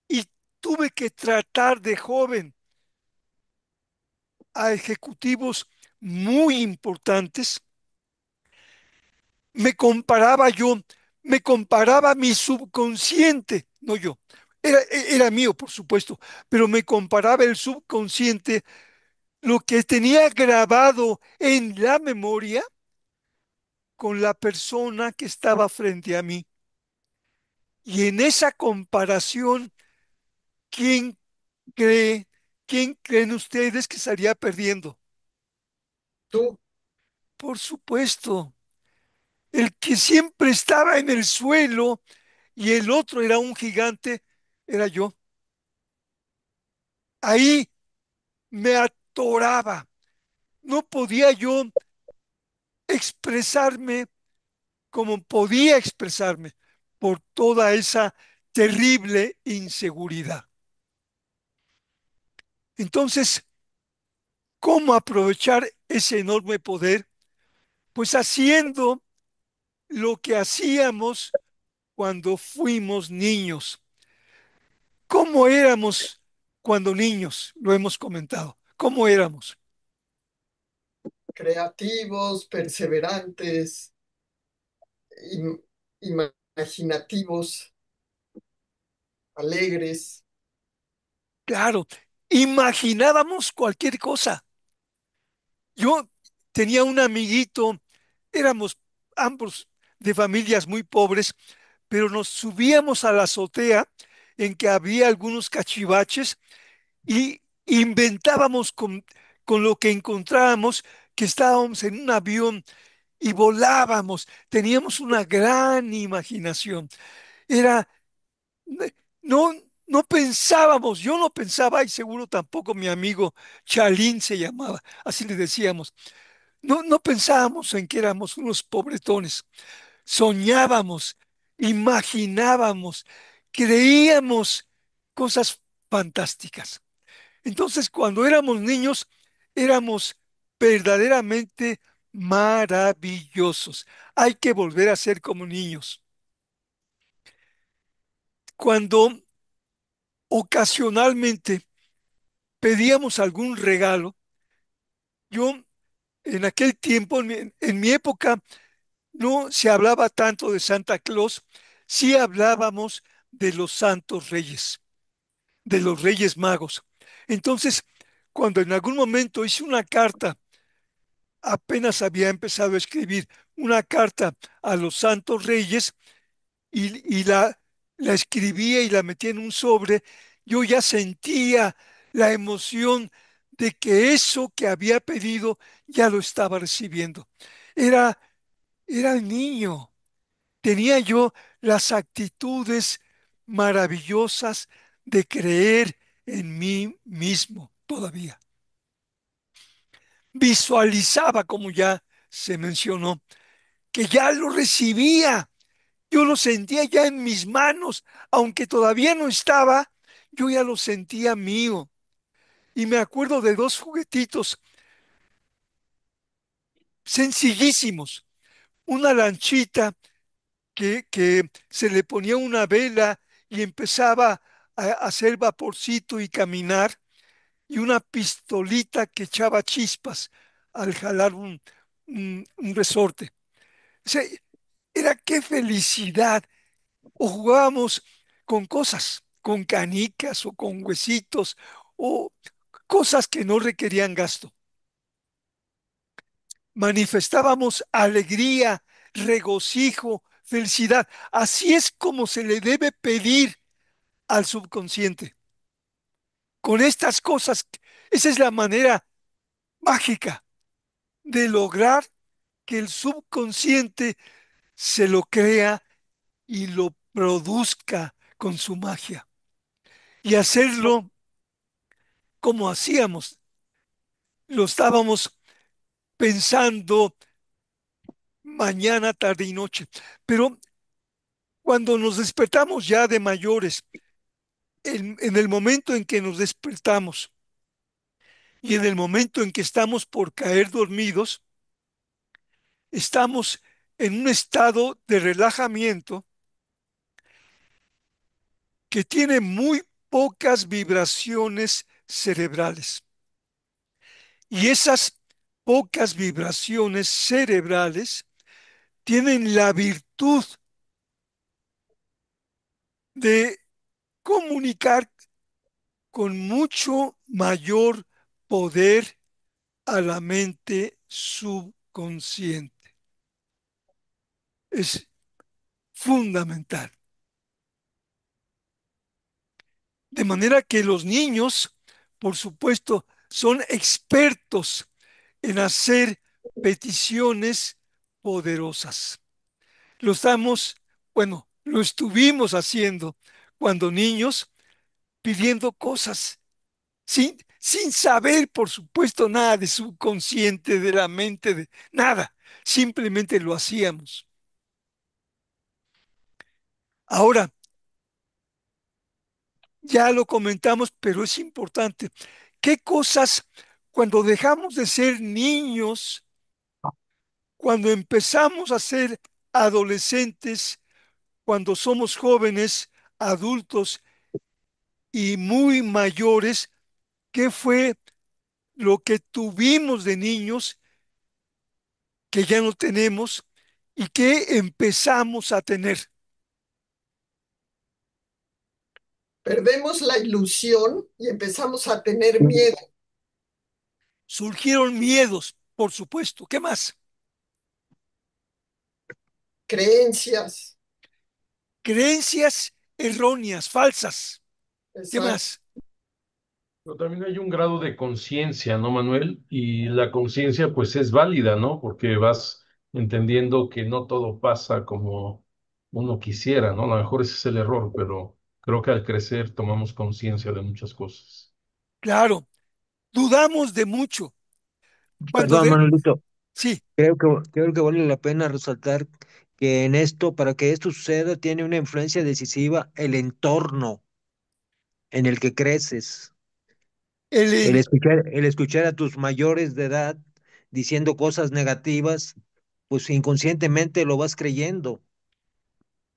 y tuve que tratar de joven a ejecutivos muy importantes, me comparaba yo, me comparaba mi subconsciente, no yo. Era mío, por supuesto, pero me comparaba el subconsciente, lo que tenía grabado en la memoria con la persona que estaba frente a mí. Y en esa comparación, ¿quién cree, quién creen ustedes que estaría perdiendo? Tú, Por supuesto, el que siempre estaba en el suelo y el otro era un gigante, era yo. Ahí me atoraba. No podía yo expresarme como podía expresarme por toda esa terrible inseguridad. Entonces, ¿cómo aprovechar ese enorme poder? Pues haciendo lo que hacíamos cuando fuimos niños. ¿Cómo éramos cuando niños? Lo hemos comentado. ¿Cómo éramos? creativos, perseverantes, im- imaginativos, alegres. Claro, imaginábamos cualquier cosa. Yo tenía un amiguito, éramos ambos de familias muy pobres, pero nos subíamos a la azotea en que había algunos cachivaches y inventábamos con lo que encontrábamos que estábamos en un avión y volábamos. Teníamos una gran imaginación. Era, no, no pensábamos, yo no pensaba y seguro tampoco mi amigo Chalín se llamaba, así le decíamos. No pensábamos en que éramos unos pobretones. Soñábamos, imaginábamos, creíamos cosas fantásticas. Entonces, cuando éramos niños, éramos verdaderamente maravillosos. Hay que volver a ser como niños. Cuando ocasionalmente pedíamos algún regalo, yo en aquel tiempo, en mi época, no se hablaba tanto de Santa Claus, sí hablábamos de los santos reyes, de los reyes magos. Entonces, cuando en algún momento hice una carta, apenas había empezado a escribir una carta a los santos reyes y la escribía y la metía en un sobre, yo ya sentía la emoción de que eso que había pedido ya lo estaba recibiendo. Era, era niño. Tenía yo las actitudes maravillosas de creer en mí mismo todavía. Visualizaba, como ya se mencionó, que ya lo recibía. Yo lo sentía ya en mis manos, aunque todavía no estaba, yo ya lo sentía mío. Y me acuerdo de dos juguetitos sencillísimos. Una lanchita que se le ponía una vela y empezaba a hacer vaporcito y caminar, y una pistolita que echaba chispas al jalar un resorte. O sea, era qué felicidad. O jugábamos con cosas, con canicas o con huesitos o cosas que no requerían gasto. Manifestábamos alegría, regocijo, felicidad. Así es como se le debe pedir al subconsciente. Con estas cosas, esa es la manera mágica de lograr que el subconsciente se lo crea y lo produzca con su magia. Y hacerlo como hacíamos. Lo estábamos pensando mañana, tarde y noche. Pero cuando nos despertamos ya de mayores, en el momento en que nos despertamos y en el momento en que estamos por caer dormidos, estamos en un estado de relajamiento que tiene muy pocas vibraciones cerebrales. Y esas pocas vibraciones cerebrales tienen la virtud de comunicar con mucho mayor poder a la mente subconsciente. Es fundamental. De manera que los niños, por supuesto, son expertos en hacer peticiones poderosas. Lo estamos, bueno, lo estuvimos haciendo cuando niños, pidiendo cosas sin saber, por supuesto, nada de subconsciente, de la mente, de nada. Simplemente lo hacíamos. Ahora, ya lo comentamos, pero es importante. ¿Qué cosas cuando dejamos de ser niños, cuando empezamos a ser adolescentes, cuando somos jóvenes, adultos y muy mayores? ¿Qué fue lo que tuvimos de niños que ya no tenemos y que empezamos a tener? Perdemos la ilusión y empezamos a tener miedo, Surgieron miedos, por supuesto. ¿Qué más? creencias. Creencias erróneas, falsas. ¿Qué Exacto. más? Pero también hay un grado de conciencia, ¿no, Manuel? Y la conciencia pues es válida, ¿no? Porque vas entendiendo que no todo pasa como uno quisiera, ¿no? A lo mejor ese es el error, pero creo que al crecer tomamos conciencia de muchas cosas. Claro, dudamos de mucho. Cuando Perdón, de... Manuelito, Sí, creo que vale la pena resaltar que en esto, para que esto suceda, tiene una influencia decisiva el entorno en el que creces. el en- El escuchar a tus mayores de edad diciendo cosas negativas, pues inconscientemente lo vas creyendo.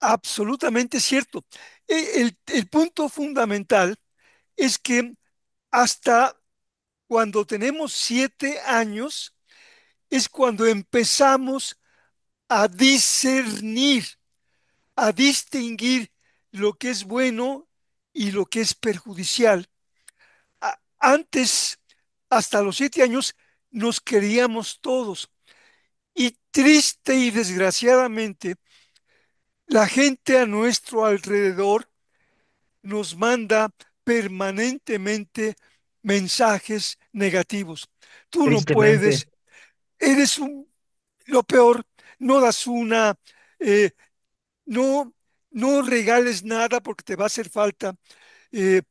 absolutamente cierto. El punto fundamental es que hasta cuando tenemos 7 años es cuando empezamos a discernir, a distinguir lo que es bueno y lo que es perjudicial. Antes, hasta los 7 años, nos queríamos todos. Y triste y desgraciadamente, la gente a nuestro alrededor nos manda permanentemente mensajes negativos. Tú no Tristemente, puedes, eres lo peor, no das una, eh, no, no regales nada porque te va a hacer falta. eh,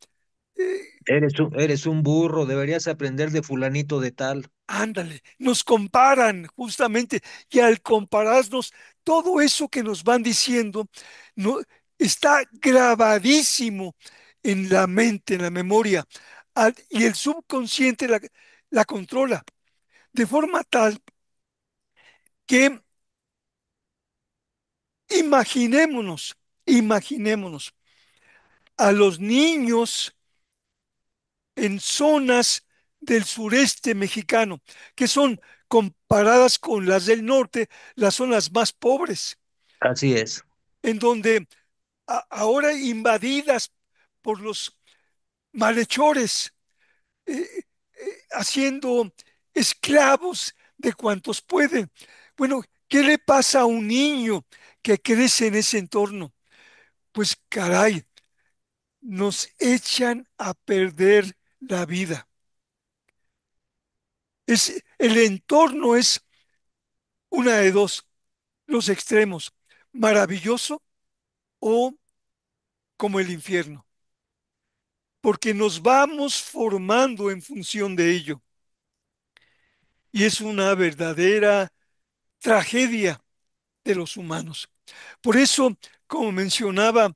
eh, eres un burro, deberías aprender de fulanito de tal. Ándale, nos comparan justamente y al compararnos, todo eso que nos van diciendo no, está grabadísimo en la mente, en la memoria, y el subconsciente la controla, de forma tal que imaginémonos a los niños en zonas del sureste mexicano, que son comparadas con las del norte, las zonas más pobres, Así es. en donde ahora invadidas por los malhechores, eh, haciendo esclavos de cuantos pueden. Bueno, ¿qué le pasa a un niño que crece en ese entorno? Pues caray, nos echan a perder la vida. El entorno es una de dos, los extremos, maravilloso o como el infierno, porque nos vamos formando en función de ello. Y es una verdadera tragedia de los humanos. Por eso, como mencionaba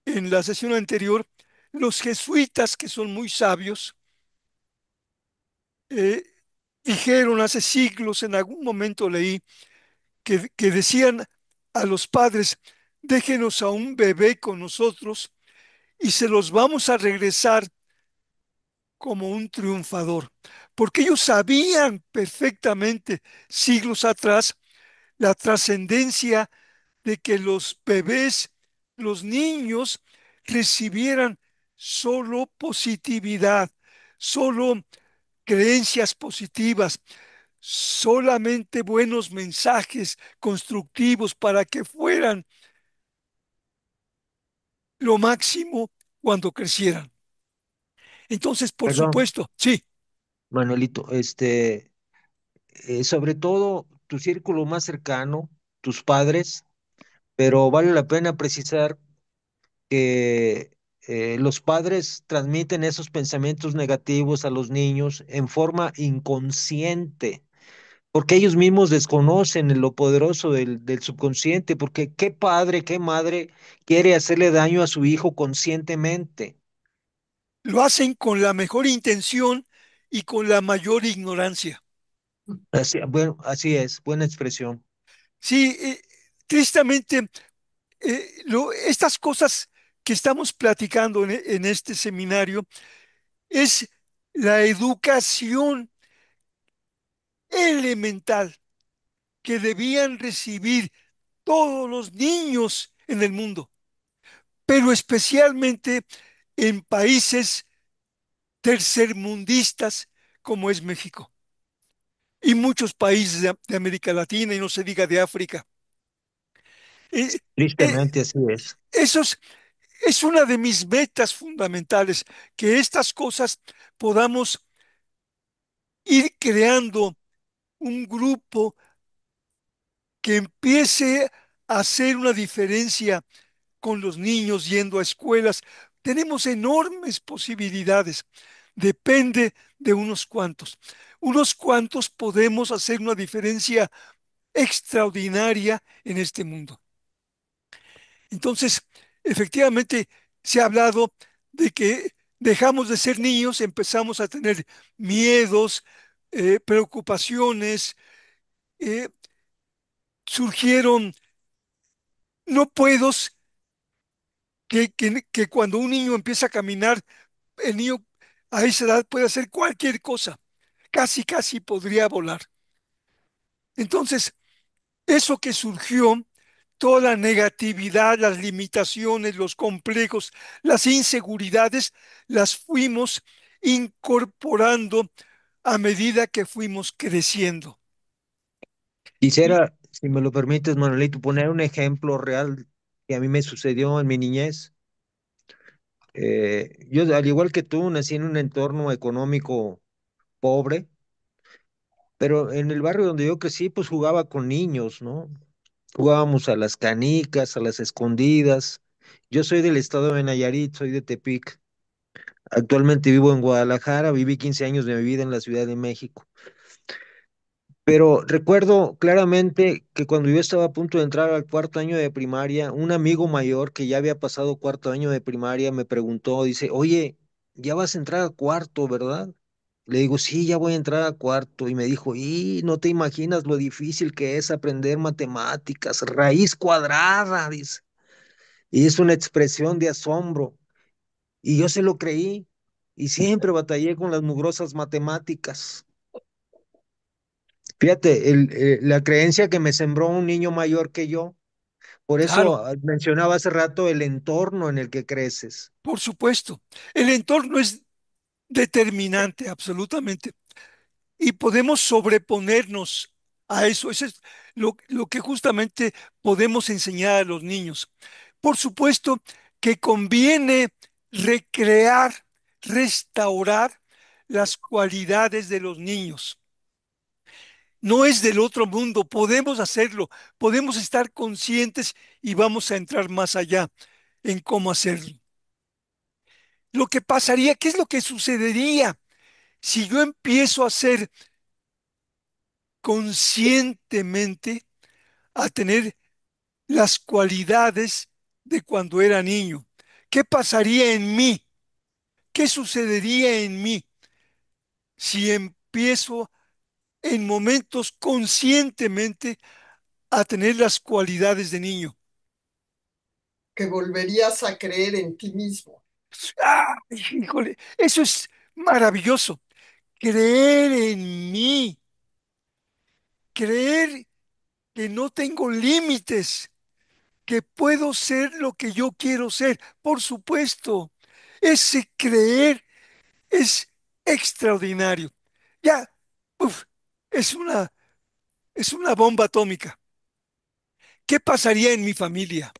en la sesión anterior, los jesuitas, que son muy sabios, eh, dijeron hace siglos, en algún momento leí, que decían a los padres, déjenos a un bebé con nosotros y se los vamos a regresar como un triunfador, porque ellos sabían perfectamente siglos atrás la trascendencia de que los bebés, los niños, recibieran solo positividad, solo creencias positivas, solamente buenos mensajes constructivos para que fueran lo máximo cuando crecieran. Entonces, por Perdón, supuesto, sí, Manuelito, sobre todo tu círculo más cercano, tus padres, pero vale la pena precisar que los padres transmiten esos pensamientos negativos a los niños en forma inconsciente, porque ellos mismos desconocen lo poderoso del subconsciente, porque qué padre, qué madre quiere hacerle daño a su hijo conscientemente. lo hacen con la mejor intención y con la mayor ignorancia. Así, bueno, así es, buena expresión. Sí, tristemente, estas cosas que estamos platicando en este seminario es la educación elemental que debían recibir todos los niños en el mundo, pero especialmente en países tercermundistas como es México y muchos países de América Latina y no se diga de África. Eh, eh, Tristemente así es. eso es una de mis metas fundamentales, que estas cosas podamos ir creando un grupo que empiece a hacer una diferencia con los niños yendo a escuelas. Tenemos enormes posibilidades. Depende de unos cuantos. Unos cuantos podemos hacer una diferencia extraordinaria en este mundo. Entonces, efectivamente, se ha hablado de que dejamos de ser niños, empezamos a tener miedos, preocupaciones, eh, surgieron no puedos que cuando un niño empieza a caminar, el niño a esa edad puede hacer cualquier cosa, casi, casi podría volar. Entonces, eso que surgió, toda la negatividad, las limitaciones, los complejos, las inseguridades, las fuimos incorporando a medida que fuimos creciendo. Y Quisiera, si me lo permites, Manuelito, poner un ejemplo real que a mí me sucedió en mi niñez. Yo, al igual que tú, nací en un entorno económico pobre, pero en el barrio donde yo crecí, pues jugaba con niños, ¿no? Jugábamos a las canicas, a las escondidas. Yo soy del estado de Nayarit, soy de Tepic. Actualmente vivo en Guadalajara, viví 15 años de mi vida en la Ciudad de México. Pero recuerdo claramente que cuando yo estaba a punto de entrar al cuarto año de primaria, un amigo mayor que ya había pasado cuarto año de primaria me preguntó, dice, oye, ya vas a entrar a cuarto, ¿verdad? Le digo, sí, ya voy a entrar a cuarto. Y me dijo, y no te imaginas lo difícil que es aprender matemáticas, raíz cuadrada, dice. Y es una expresión de asombro. Y yo se lo creí y siempre batallé con las mugrosas matemáticas. Fíjate, la creencia que me sembró un niño mayor que yo, por eso claro, mencionaba hace rato el entorno en el que creces. por supuesto, el entorno es determinante absolutamente y podemos sobreponernos a eso. Eso es lo que justamente podemos enseñar a los niños. Por supuesto que conviene recrear, restaurar las cualidades de los niños. No es del otro mundo, podemos hacerlo, podemos estar conscientes y vamos a entrar más allá en cómo hacerlo. Lo que pasaría, ¿qué es lo que sucedería si yo empiezo a hacer conscientemente a tener las cualidades de cuando era niño? ¿Qué pasaría en mí? ¿Qué sucedería en mí si empiezo en momentos conscientemente a tener las cualidades de niño? Que volverías a creer en ti mismo. ¡Ah! Híjole, eso es maravilloso. creer en mí, creer que no tengo límites, que puedo ser lo que yo quiero ser. Por supuesto, ese creer es extraordinario. Ya, uf, es es una bomba atómica. ¿Qué pasaría en mi familia?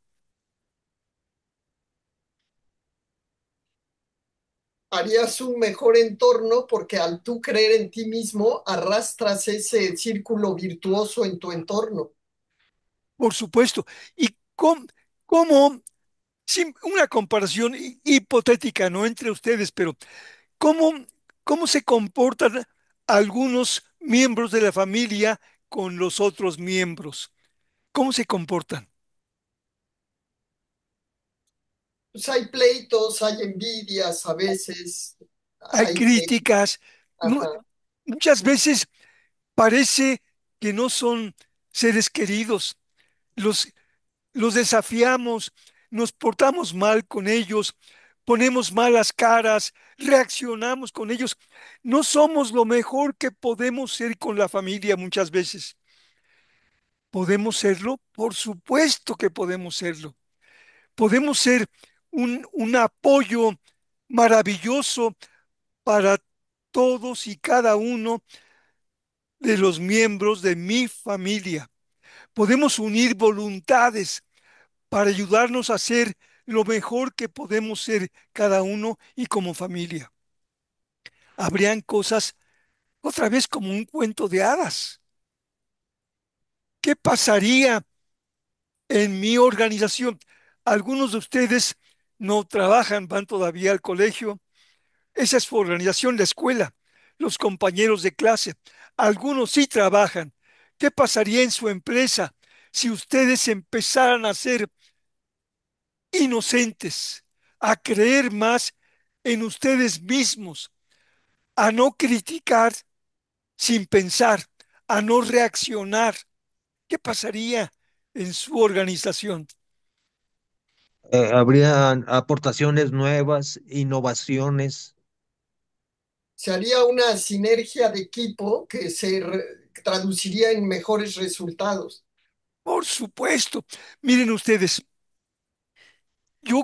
Harías un mejor entorno porque al tú creer en ti mismo, arrastras ese círculo virtuoso en tu entorno. Por supuesto. ¿Y cómo una comparación hipotética, no entre ustedes, pero cómo, cómo se comportan algunos miembros de la familia con los otros miembros? ¿Cómo se comportan? Pues hay pleitos, hay envidias a veces, Hay hay que... críticas. Mu- Ajá. Muchas veces parece que no son seres queridos. Los, los desafiamos, nos portamos mal con ellos, ponemos malas caras, reaccionamos con ellos. No somos lo mejor que podemos ser con la familia muchas veces. ¿Podemos serlo? Por supuesto que podemos serlo. Podemos ser un apoyo maravilloso para todos y cada uno de los miembros de mi familia. Podemos unir voluntades para ayudarnos a ser lo mejor que podemos ser cada uno y como familia. Habrían cosas, otra vez como un cuento de hadas. ¿Qué pasaría en mi organización? Algunos de ustedes no trabajan, van todavía al colegio. Esa es su organización, la escuela, los compañeros de clase. Algunos sí trabajan. ¿Qué pasaría en su empresa si ustedes empezaran a ser inocentes, a creer más en ustedes mismos, a no criticar sin pensar, a no reaccionar? ¿Qué pasaría en su organización? Habrían aportaciones nuevas, innovaciones. Se haría una sinergia de equipo que traduciría en mejores resultados. Por supuesto. Miren ustedes, yo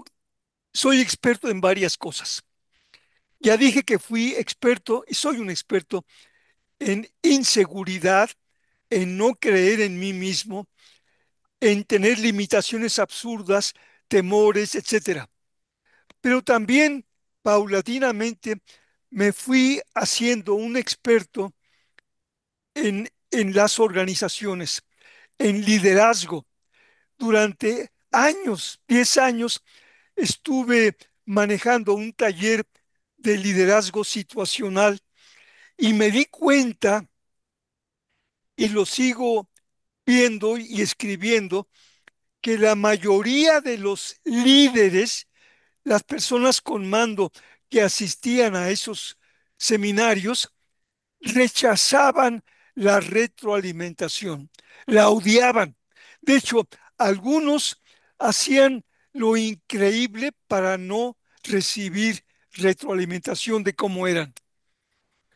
soy experto en varias cosas. Ya dije que fui experto y soy un experto en inseguridad, en no creer en mí mismo, en tener limitaciones absurdas, temores, etcétera. Pero también paulatinamente me fui haciendo un experto en las organizaciones, en liderazgo. Durante años, 10 años, estuve manejando un taller de liderazgo situacional y me di cuenta, y lo sigo viendo y escribiendo, que la mayoría de los líderes, las personas con mando que asistían a esos seminarios, rechazaban la retroalimentación, la odiaban. De hecho, algunos hacían lo increíble para no recibir retroalimentación de cómo eran.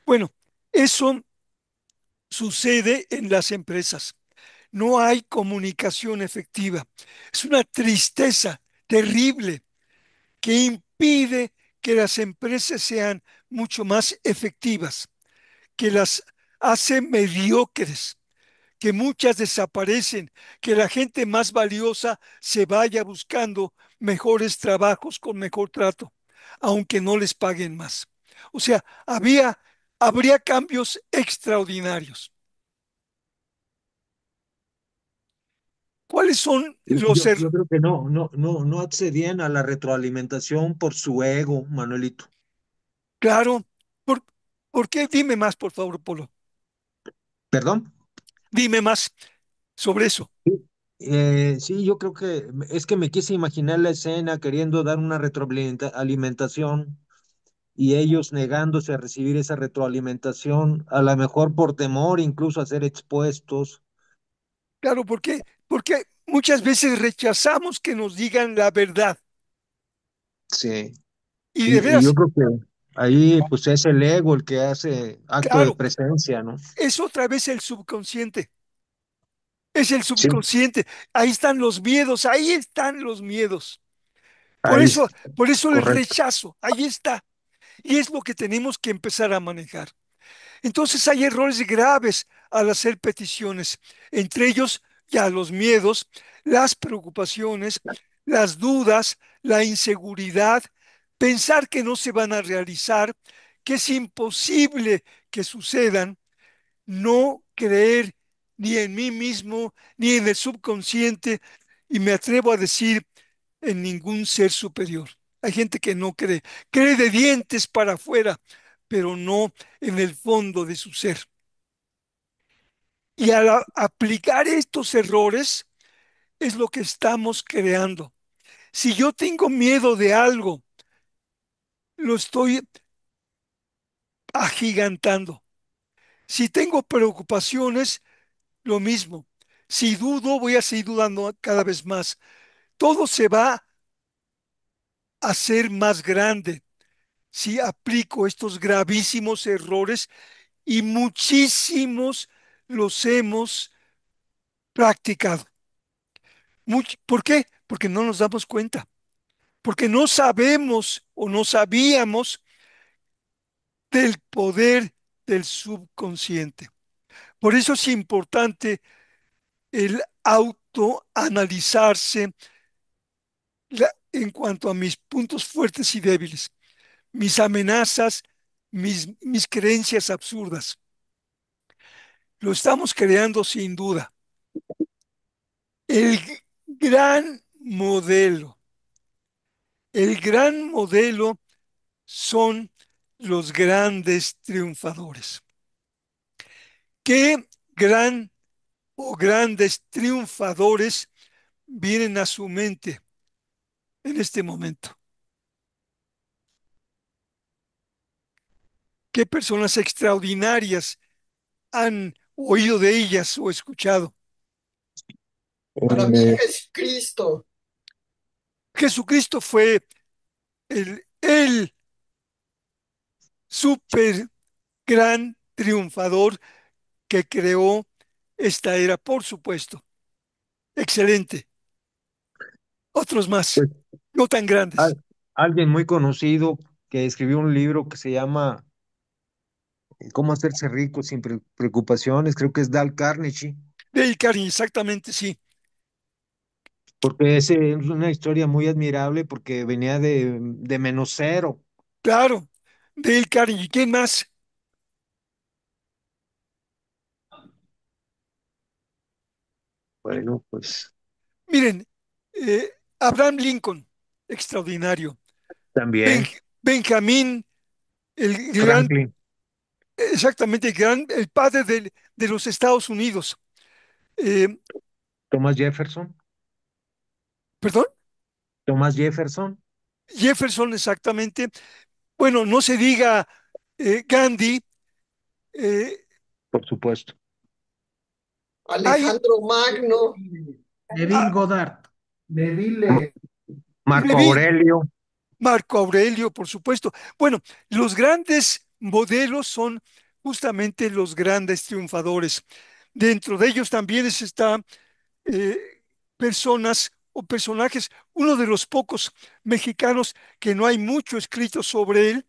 Bueno, eso sucede en las empresas. No hay comunicación efectiva. Es una tristeza terrible que impide que las empresas sean mucho más efectivas, que las hace mediocres, que muchas desaparecen, que la gente más valiosa se vaya buscando mejores trabajos con mejor trato, aunque no les paguen más. O sea, habría cambios extraordinarios. ¿Cuáles son los Yo creo que no accedían a la retroalimentación por su ego, Manuelito. Claro, ¿por, ¿por qué? Dime más, por favor, Polo. ¿Perdón? Dime más sobre eso. Sí, yo creo que es que me quise imaginar la escena queriendo dar una retroalimentación y ellos negándose a recibir esa retroalimentación, a lo mejor por temor incluso a ser expuestos. Claro, ¿por qué? Porque muchas veces rechazamos que nos digan la verdad. Sí, Y de y yo veras, creo que Ahí pues es el ego el que hace acto de Claro, presencia, ¿no? es otra vez el subconsciente. Es el Sí, subconsciente. Ahí están los miedos, ahí están los miedos. Por ahí eso, es por eso el correcto. rechazo, ahí está. Y es lo que tenemos que empezar a manejar. Entonces hay errores graves al hacer peticiones, entre ellos ya los miedos, las preocupaciones, las dudas, la inseguridad, pensar que no se van a realizar, que es imposible que sucedan, no creer ni en mí mismo, ni en el subconsciente, y me atrevo a decir en ningún ser superior. Hay gente que no cree, cree de dientes para afuera, pero no en el fondo de su ser. Y al aplicar estos errores es lo que estamos creando. Si yo tengo miedo de algo, lo estoy agigantando. Si tengo preocupaciones, lo mismo. Si dudo, voy a seguir dudando cada vez más. Todo se va a hacer más grande si aplico estos gravísimos errores y muchísimos los hemos practicado. ¿Por qué? Porque no nos damos cuenta, porque no sabemos o no sabíamos del poder del subconsciente. Por eso es importante el autoanalizarse en cuanto a mis puntos fuertes y débiles, mis amenazas, mis creencias absurdas. Lo estamos creando sin duda. El gran modelo, el gran modelo son los grandes triunfadores. ¿Qué gran o grandes triunfadores vienen a su mente en este momento? ¿Qué personas extraordinarias han oído de ellas o escuchado? Para mí, Eh, Jesucristo. Jesucristo fue el super gran triunfador que creó esta era, por supuesto. Excelente. Otros más, pues, no tan grandes. alguien muy conocido que escribió un libro que se llama Cómo hacerse rico sin preocupaciones, creo que es Dale Carnegie, Dale Carnegie, exactamente, sí. porque es una historia muy admirable porque venía de menos cero. Claro, Dale Carnegie. ¿Quién más? Bueno, pues Miren, Abraham Lincoln, extraordinario. Ben- también Benjamín, el gran, Franklin, exactamente, el padre de los Estados Unidos. Eh, Thomas Jefferson, ¿Perdón? Thomas Jefferson, Jefferson, exactamente. Bueno, no se diga Gandhi. eh, por supuesto. hay Alejandro Magno. Neville ah, Goddard. Neville. Marco Levi- Aurelio, Marco Aurelio, por supuesto. Bueno, los grandes modelos son justamente los grandes triunfadores. Dentro de ellos también está eh, personas o personajes, uno de los pocos mexicanos que no hay mucho escrito sobre él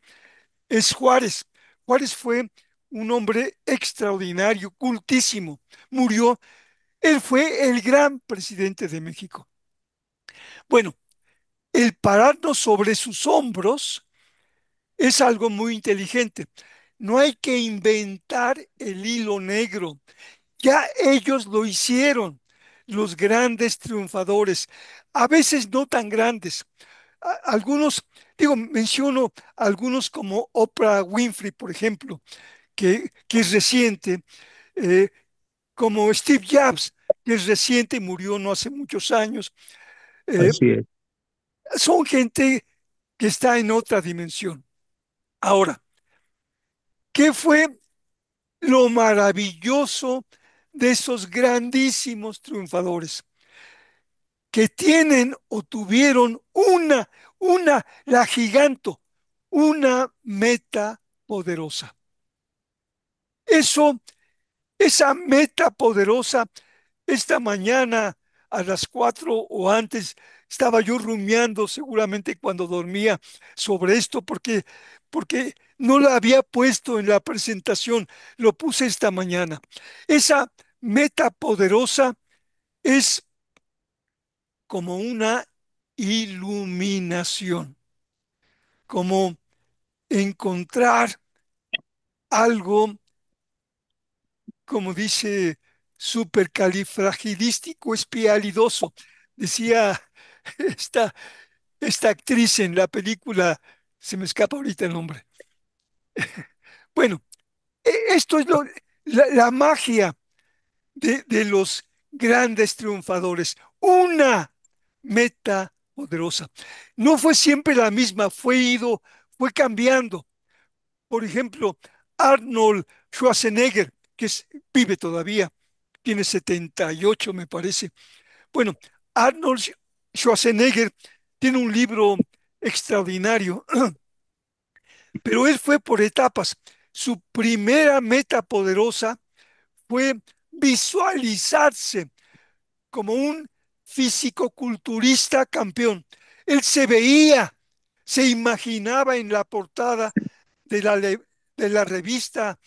es Juárez. Juárez fue un hombre extraordinario, cultísimo. Murió. Él fue el gran presidente de México. Bueno, el pararnos sobre sus hombros es algo muy inteligente. No hay que inventar el hilo negro. Ya ellos lo hicieron, los grandes triunfadores, a veces no tan grandes. Algunos, digo, menciono algunos como Oprah Winfrey, por ejemplo, que es reciente, eh, como Steve Jobs, que es reciente y murió no hace muchos años. Eh, así es. Son gente que está en otra dimensión. Ahora, ¿qué fue lo maravilloso de esos grandísimos triunfadores? Que tienen o tuvieron la giganto, una meta poderosa. Eso, esa meta poderosa, esta mañana a las 4 o antes, estaba yo rumiando seguramente cuando dormía sobre esto porque no la había puesto en la presentación, lo puse esta mañana. Esa meta poderosa es como una iluminación, como encontrar algo, como dice, supercalifragilístico espialidoso. Decía esta, esta actriz en la película, se me escapa ahorita el nombre. Bueno, esto es la magia de los grandes triunfadores. Una meta poderosa. No fue siempre la misma, fue cambiando. Por ejemplo, Arnold Schwarzenegger, vive todavía, tiene 78, me parece. Bueno, Arnold Schwarzenegger tiene un libro extraordinario, pero él fue por etapas. Su primera meta poderosa fue visualizarse como un fisicoculturista campeón. Él se imaginaba en la portada de de la revista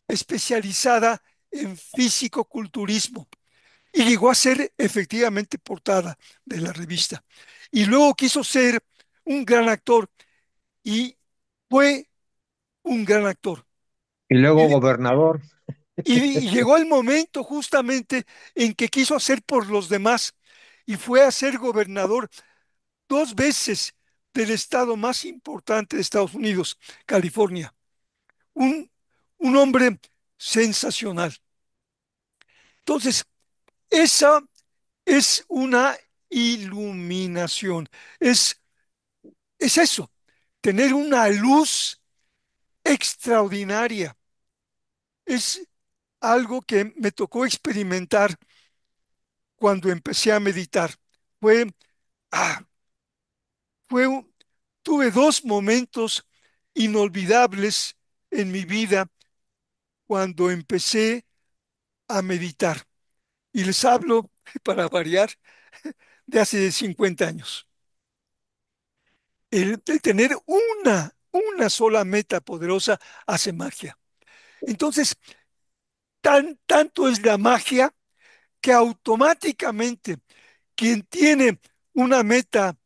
especializada en fisicoculturismo y llegó a ser efectivamente portada de la revista. Y luego quiso ser un gran actor y fue un gran actor. Y luego Y, gobernador. y llegó el momento justamente en que quiso hacer por los demás y fue a ser gobernador 2 veces del estado más importante de Estados Unidos, California. Un, un hombre sensacional. Entonces, esa es una iluminación. Es, es eso, tener una luz extraordinaria. Es algo que me tocó experimentar cuando empecé a meditar. Fue, ah, fue, tuve 2 momentos inolvidables en mi vida cuando empecé a meditar. Y les hablo, para variar, de hace 50 años. El tener una sola meta poderosa hace magia. Entonces, tanto es la magia que automáticamente quien tiene una meta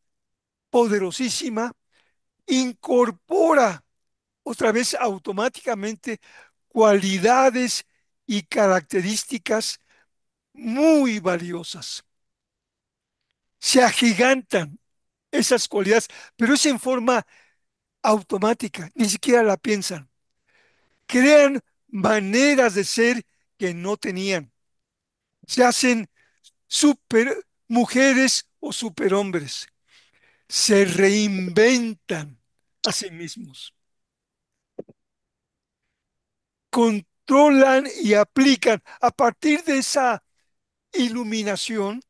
poderosísima incorpora otra vez automáticamente cualidades y características muy valiosas. Se agigantan esas cualidades, pero es en forma automática, ni siquiera la piensan. Crean maneras de ser que no tenían. Se hacen super mujeres o superhombres. Se reinventan a sí mismos. Controlan y aplican a partir de esa iluminación,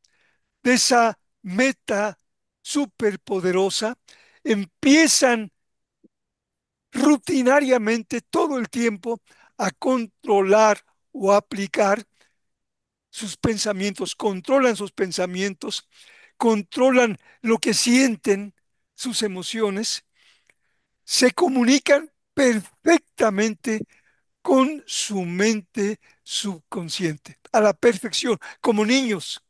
de esa meta superpoderosa, empiezan rutinariamente todo el tiempo a controlar o aplicar sus pensamientos, controlan sus pensamientos, controlan lo que sienten, sus emociones, se comunican perfectamente con su mente subconsciente, a la perfección, como niños,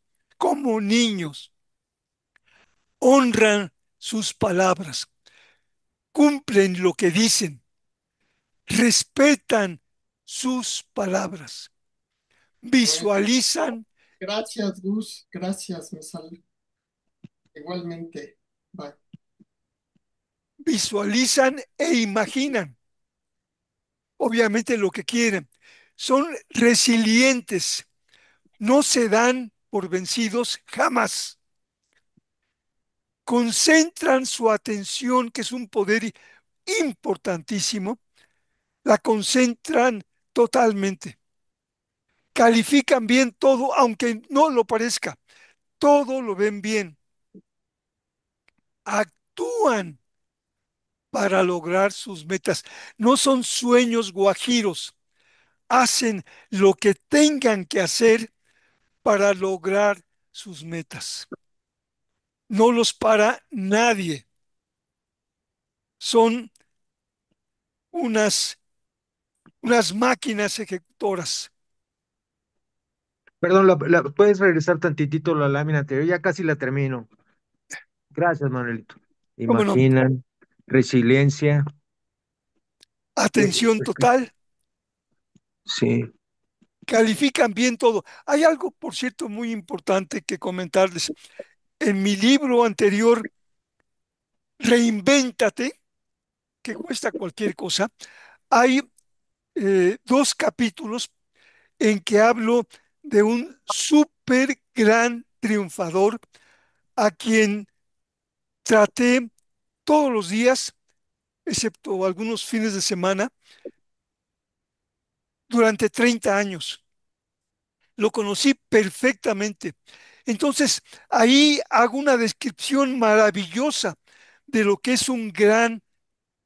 honran sus palabras, cumplen lo que dicen, respetan sus palabras, Bueno, visualizan, gracias, Gus. Gracias, Misal. Igualmente. Bye. visualizan e imaginan, obviamente lo que quieren. Son resilientes, no se dan por vencidos jamás. Concentran su atención, que es un poder importantísimo, la concentran totalmente. Califican bien todo, aunque no lo parezca. Todo lo ven bien. Actúan para lograr sus metas. No son sueños guajiros, hacen lo que tengan que hacer para lograr sus metas. No los para nadie. Son unas, unas máquinas ejecutoras. Perdón, ¿puedes regresar tantitito la lámina anterior? Ya casi la termino. Gracias, Manuelito. ¿Cómo no? Imaginan, resiliencia. Atención total, Sí, califican bien todo. Hay algo, por cierto, muy importante que comentarles. En mi libro anterior, Reinvéntate, que cuesta cualquier cosa, hay dos capítulos en que hablo de un súper gran triunfador a quien traté todos los días, excepto algunos fines de semana, durante 30 años. Lo conocí perfectamente. Entonces, ahí hago una descripción maravillosa de lo que es un gran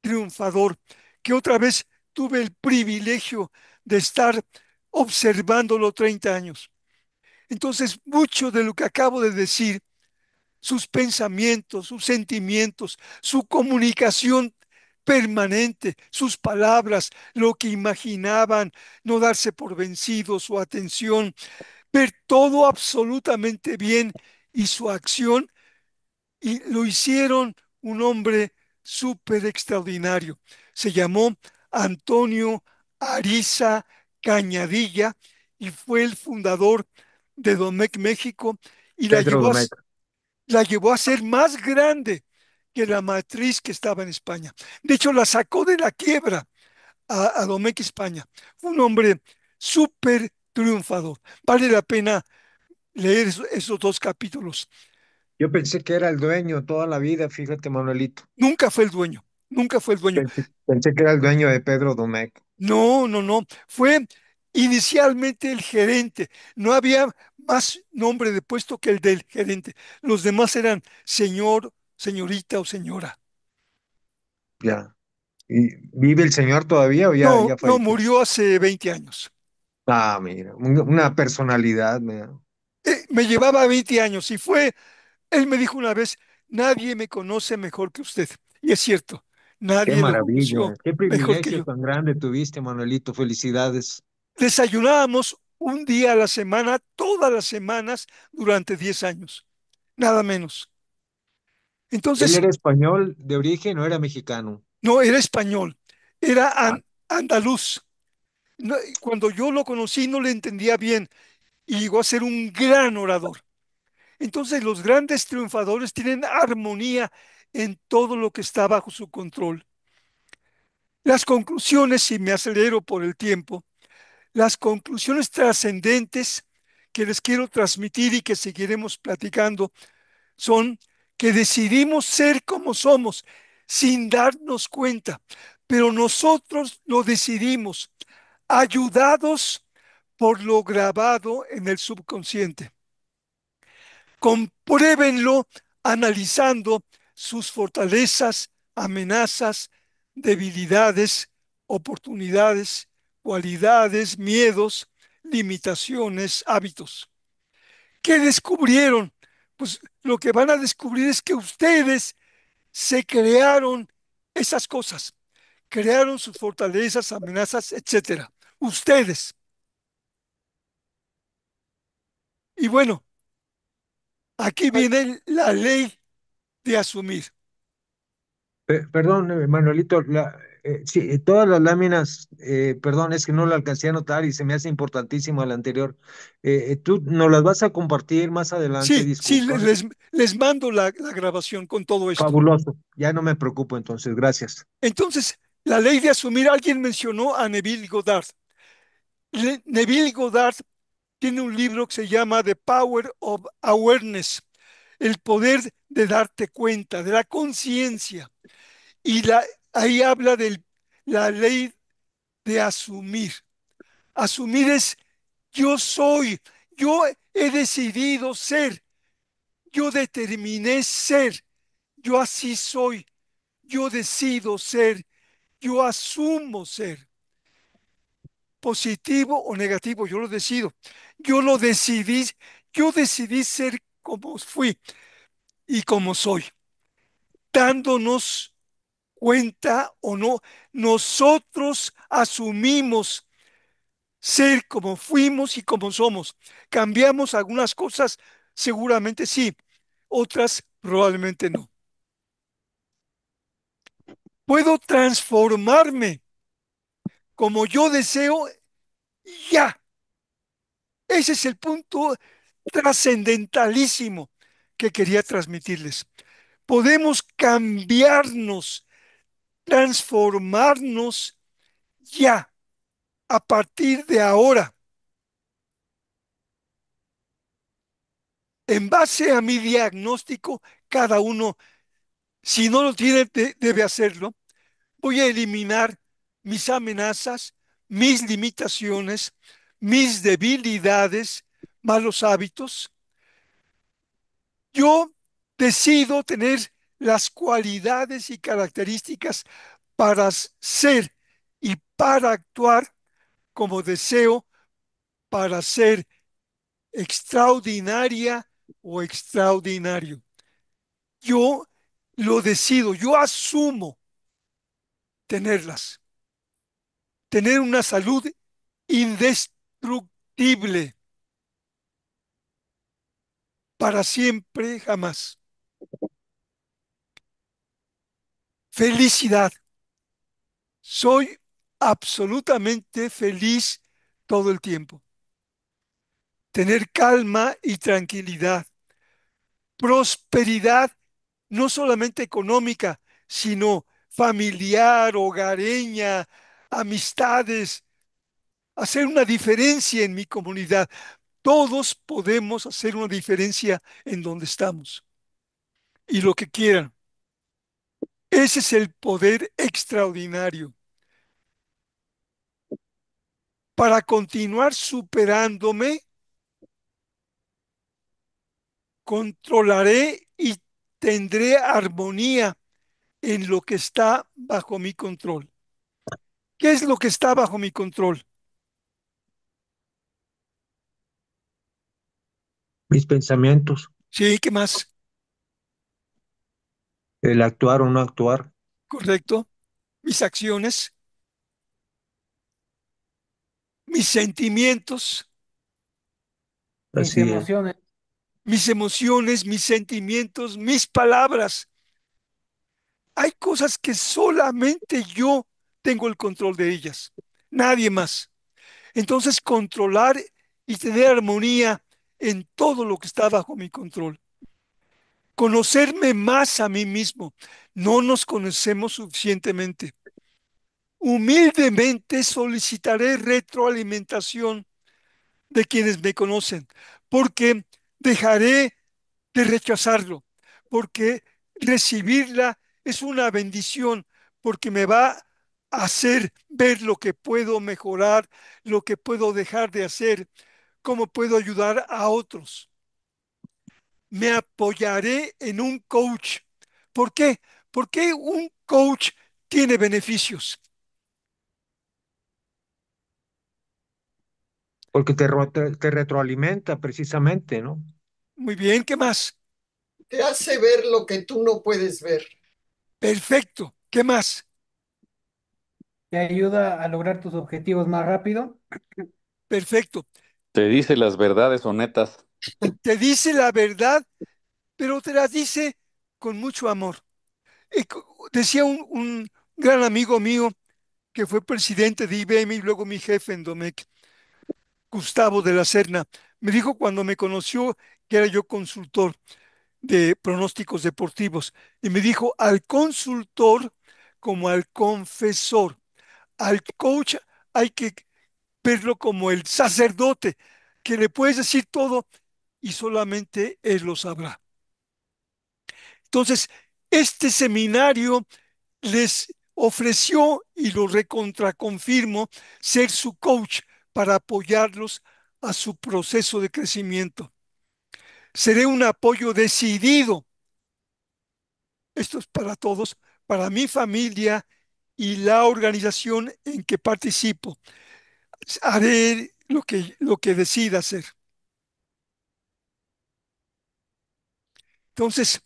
triunfador, que otra vez tuve el privilegio de estar observándolo 30 años. Entonces, mucho de lo que acabo de decir, sus pensamientos, sus sentimientos, su comunicación permanente, sus palabras, lo que imaginaban, no darse por vencidos, su atención, ver todo absolutamente bien y su acción, y lo hicieron un hombre súper extraordinario. Se llamó Antonio Ariza Cañadilla y fue el fundador de Domecq México y Pedro Domecq. la llevó a ser más grande que la matriz que estaba en España. De hecho, la sacó de la quiebra a Domecq España. Fue un hombre súper triunfador. Vale la pena leer esos dos capítulos. Yo pensé que era el dueño toda la vida, fíjate, Manuelito. Nunca fue el dueño, nunca fue el dueño. Pensé que era el dueño de Pedro Domecq. No, no, no. Fue inicialmente el gerente. No había más nombre de puesto que el del gerente. Los demás eran señor, señorita o señora. Ya. ¿Y vive el señor todavía o No, ya no, falleció? murió hace 20 años. Ah, mira, una personalidad, mira. Me llevaba 20 años y él me dijo una vez, nadie me conoce mejor que usted. Y es cierto, Qué nadie lo maravilla, conoció qué mejor que privilegio yo. tan grande tuviste, Manuelito. Felicidades. Desayunábamos un día a la semana, todas las semanas, durante 10 años, nada menos. ¿Él Entonces, era español de origen o era mexicano? no era español, era Ah, andaluz. Cuando yo lo conocí no le entendía bien y llegó a ser un gran orador. Entonces, los grandes triunfadores tienen armonía en todo lo que está bajo su control. Las conclusiones, si me acelero por el tiempo, las conclusiones trascendentes que les quiero transmitir y que seguiremos platicando son que decidimos ser como somos sin darnos cuenta, pero nosotros lo decidimos, ayudados por lo grabado en el subconsciente. Compruébenlo analizando sus fortalezas, amenazas, debilidades, oportunidades, cualidades, miedos, limitaciones, hábitos. ¿Qué descubrieron? Pues lo que van a descubrir es que ustedes se crearon esas cosas, crearon sus fortalezas, amenazas, etcétera. Ustedes. Y bueno, aquí viene la ley de asumir. perdón, Manuelito, sí, todas las láminas, perdón, es que no lo alcancé a notar y se me hace importantísimo la anterior. ¿Tú nos las vas a compartir más adelante? Sí, sí, Disculpa. les mando la grabación con todo esto. Fabuloso, ya no me preocupo entonces, gracias. Entonces, la ley de asumir, alguien mencionó a Neville Goddard. Neville Goddard tiene un libro que se llama The Power of Awareness, el poder de darte cuenta, de la conciencia. Y ahí habla de la ley de asumir. Asumir es yo soy, yo he decidido ser, yo determiné ser, yo así soy, yo decido ser, yo asumo ser positivo o negativo, yo lo decido. Yo lo decidí, yo decidí ser como fui y como soy, dándonos cuenta o no, nosotros asumimos ser como fuimos y como somos. ¿Cambiamos algunas cosas? Seguramente sí, otras probablemente no. Puedo transformarme como yo deseo ya. Ese es el punto trascendentalísimo que quería transmitirles. Podemos cambiarnos, transformarnos ya, a partir de ahora. En base a mi diagnóstico, cada uno, si no lo tiene, debe hacerlo. Voy a eliminar mis amenazas, mis limitaciones, mis debilidades, malos hábitos. Yo decido tener las cualidades y características para ser y para actuar como deseo, para ser extraordinaria o extraordinario. Yo lo decido, yo asumo tenerlas, tener una salud indestructible para siempre, jamás. Felicidad. Soy absolutamente feliz todo el tiempo. Tener calma y tranquilidad. Prosperidad, no solamente económica, sino familiar, hogareña, amistades, hacer una diferencia en mi comunidad. Todos podemos hacer una diferencia en donde estamos y lo que quieran. Ese es el poder extraordinario. Para continuar superándome, controlaré y tendré armonía en lo que está bajo mi control. ¿Qué es lo que está bajo mi control? Mis pensamientos, Sí, ¿qué más? el actuar o no actuar, ¿Correcto? Mis acciones, mis sentimientos, Mis así es. emociones. mis emociones, mis sentimientos, mis palabras. Hay cosas que solamente yo tengo el control de ellas, nadie más. Entonces, controlar y tener armonía en todo lo que está bajo mi control. Conocerme más a mí mismo. No nos conocemos suficientemente. Humildemente solicitaré retroalimentación de quienes me conocen, porque dejaré de rechazarlo, porque recibirla es una bendición, porque me va a hacer ver lo que puedo mejorar, lo que puedo dejar de hacer, cómo puedo ayudar a otros. Me apoyaré en un coach. ¿Por qué? Porque un coach tiene beneficios. Porque te retroalimenta precisamente, ¿no? Muy bien, ¿qué más? Te hace ver lo que tú no puedes ver. Perfecto, ¿qué más? Te ayuda a lograr tus objetivos más rápido. Perfecto. Te dice las verdades honestas. Te dice la verdad, pero te la dice con mucho amor. Decía un gran amigo mío que fue presidente de IBM y luego mi jefe en Domecq, Gustavo de la Serna, me dijo cuando me conoció que era yo consultor de pronósticos deportivos y me dijo al consultor como al confesor, al coach hay que verlo como el sacerdote, que le puedes decir todo y solamente él lo sabrá. Entonces, este seminario les ofreció, y lo recontraconfirmo, ser su coach para apoyarlos a su proceso de crecimiento. Seré un apoyo decidido, esto es para todos, para mi familia y la organización en que participo. Haré lo que decida hacer. Entonces,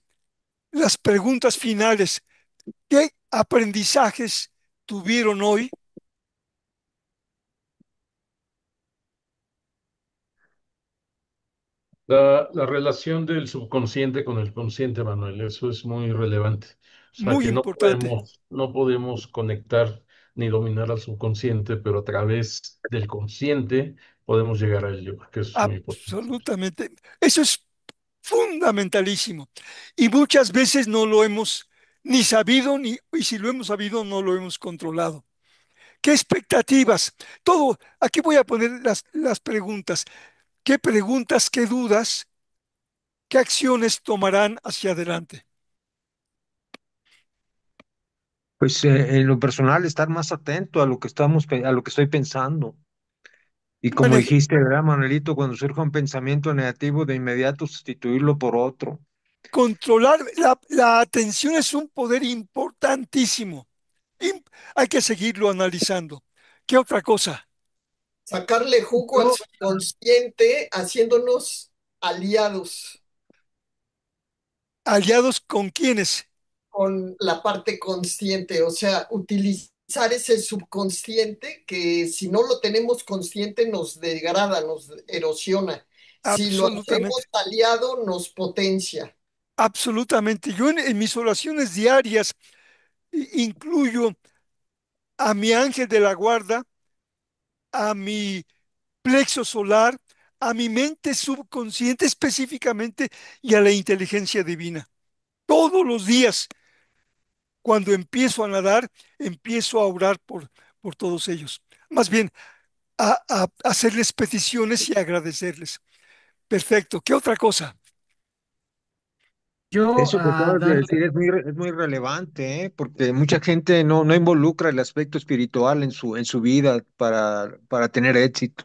las preguntas finales. ¿Qué aprendizajes tuvieron hoy? La relación del subconsciente con el consciente, Manuel, eso es muy relevante. O sea, Muy que importante. no podemos conectar ni dominar al subconsciente, pero a través del consciente podemos llegar a ello, que eso es muy importante. Absolutamente. Eso es fundamentalísimo. Y muchas veces no lo hemos ni sabido, y si lo hemos sabido, no lo hemos controlado. ¿Qué expectativas? Todo, aquí voy a poner las preguntas. ¿Qué preguntas, qué dudas, qué acciones tomarán hacia adelante? Pues en lo personal, estar más atento a lo que a lo que estoy pensando. Y como Manej- dijiste, ¿verdad, Manuelito? Cuando surja un pensamiento negativo, de inmediato sustituirlo por otro. Controlar la atención es un poder importantísimo. Im- Hay que seguirlo analizando. ¿Qué otra cosa? Sacarle jugo al Yo, subconsciente haciéndonos aliados ¿Aliados con quiénes? con la parte consciente, o sea, utilizar ese subconsciente que si no lo tenemos consciente nos degrada, nos erosiona. Si lo hacemos Absolutamente. aliado, nos potencia. Absolutamente. Yo en mis oraciones diarias incluyo a mi ángel de la guarda, a mi plexo solar, a mi mente subconsciente específicamente y a la inteligencia divina. Todos los días, cuando empiezo a nadar, empiezo a orar por todos ellos. Más bien, a hacerles peticiones y agradecerles. Perfecto. ¿Qué otra cosa? Eso que a acabas de darle, decir es muy relevante, ¿eh? Porque mucha gente no involucra el aspecto espiritual en en su vida para tener éxito.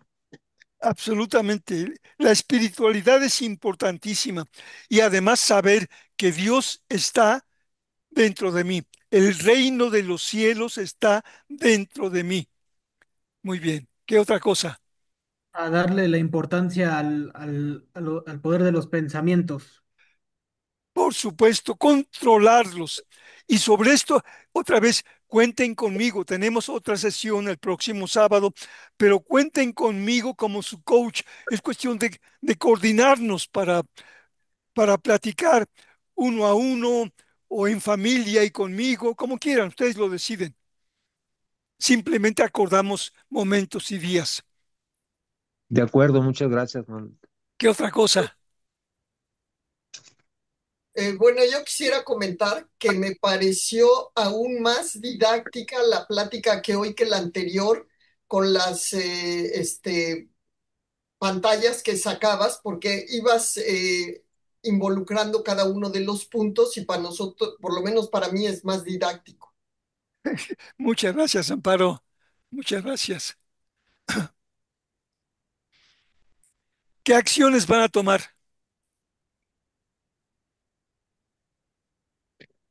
Absolutamente. La espiritualidad es importantísima y además saber que Dios está dentro de mí. El reino de los cielos está dentro de mí. Muy bien. ¿Qué otra cosa? a darle la importancia al poder de los pensamientos. Por supuesto, controlarlos. Y sobre esto, otra vez, cuenten conmigo. Tenemos otra sesión el próximo sábado, pero cuenten conmigo como su coach. Es cuestión de coordinarnos para platicar uno a uno o en familia y conmigo, como quieran, ustedes lo deciden. Simplemente acordamos momentos y días. De acuerdo, muchas gracias, Manuel. ¿Qué otra cosa? Bueno, yo quisiera comentar que me pareció aún más didáctica la plática que hoy que la anterior con las pantallas que sacabas, porque ibas involucrando cada uno de los puntos y para nosotros, por lo menos para mí, es más didáctico. Muchas gracias, Amparo. Muchas gracias. ¿Qué acciones van a tomar?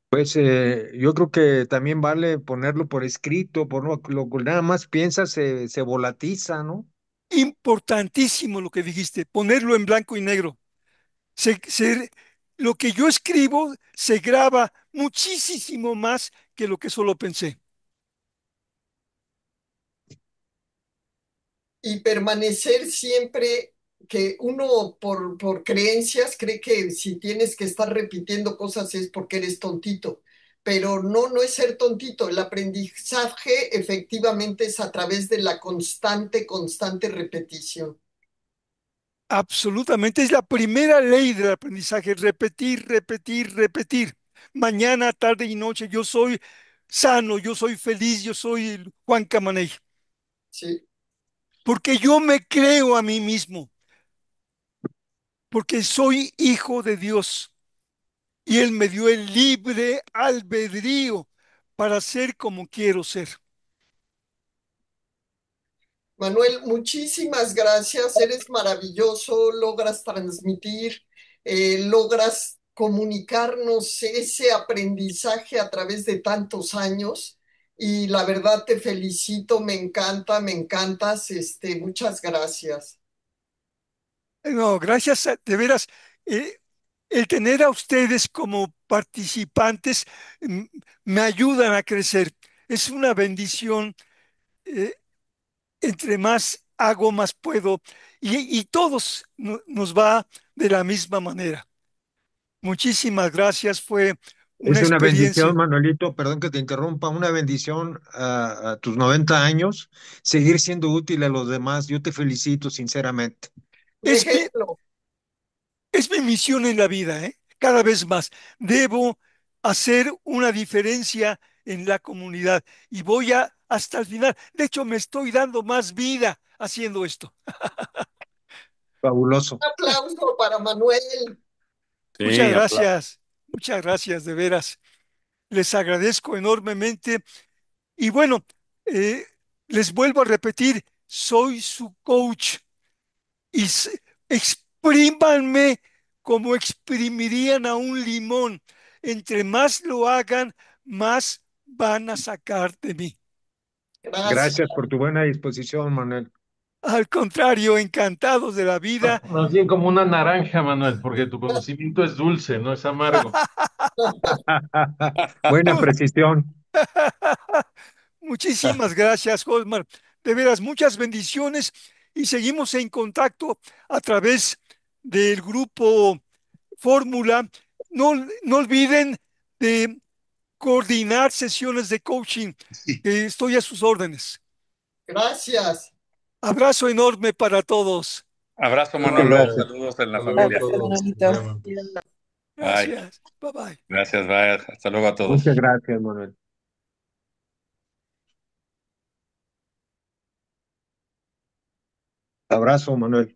Pues yo creo que también vale ponerlo por escrito, por lo que nada más piensas se volatiza, ¿no? Importantísimo lo que dijiste, ponerlo en blanco y negro. Se- se- lo que yo escribo se graba muchísimo más que lo que solo pensé. Y permanecer siempre que uno por creencias cree que si tienes que estar repitiendo cosas es porque eres tontito, pero no, no es ser tontito. El aprendizaje efectivamente es a través de la constante repetición. Absolutamente, es la primera ley del aprendizaje, repetir, repetir, repetir. Mañana, tarde y noche, yo soy sano, yo soy feliz, yo soy el Juan Camaney, Sí. porque yo me creo a mí mismo, porque soy hijo de Dios y Él me dio el libre albedrío para ser como quiero ser. Manuel, muchísimas gracias. Eres maravilloso, logras transmitir, logras comunicarnos ese aprendizaje a través de tantos años. Y la verdad te felicito, me encanta, me encantas, muchas gracias. No, gracias, de veras. eh, el tener a ustedes como participantes mm, me ayudan a crecer. Es una bendición. eh, Entre más hago, más puedo. Y todos nos va de la misma manera. Muchísimas gracias. Fue una Es una bendición, experiencia. Manuelito, perdón que te interrumpa, una bendición a tus 90 años, seguir siendo útil a los demás. Yo te felicito sinceramente. Un Es mi, ejemplo. es mi misión en la vida, ¿eh? Cada vez más. Debo hacer una diferencia en la comunidad y voy hasta el final. De hecho, me estoy dando más vida haciendo esto. Fabuloso. Un aplauso para Manuel. Muchas Sí, aplausos. gracias. Muchas gracias, de veras. Les agradezco enormemente. Y bueno, eh, les vuelvo a repetir, soy su coach y exprímanme como exprimirían a un limón. Entre más lo hagan, más van a sacar de mí. Gracias. Gracias por tu buena disposición, Manuel. Al contrario, encantados de la vida. Más bien como una naranja, Manuel, porque tu conocimiento es dulce, no es amargo. Buena precisión. Muchísimas gracias, Hosmar. De veras, muchas bendiciones y seguimos en contacto a través del grupo Fórmula. No, no olviden de coordinar sesiones de coaching, que estoy a sus órdenes. Gracias. Abrazo enorme para todos. Abrazo, Hasta Manolo. luego. Igual. Saludos en la Hasta luego a familia. Gracias, todos. Manuelito. Bye. Gracias. Bye bye. Gracias, bye. Hasta luego a Muchas todos. gracias, Manuel. Abrazo, Manuel.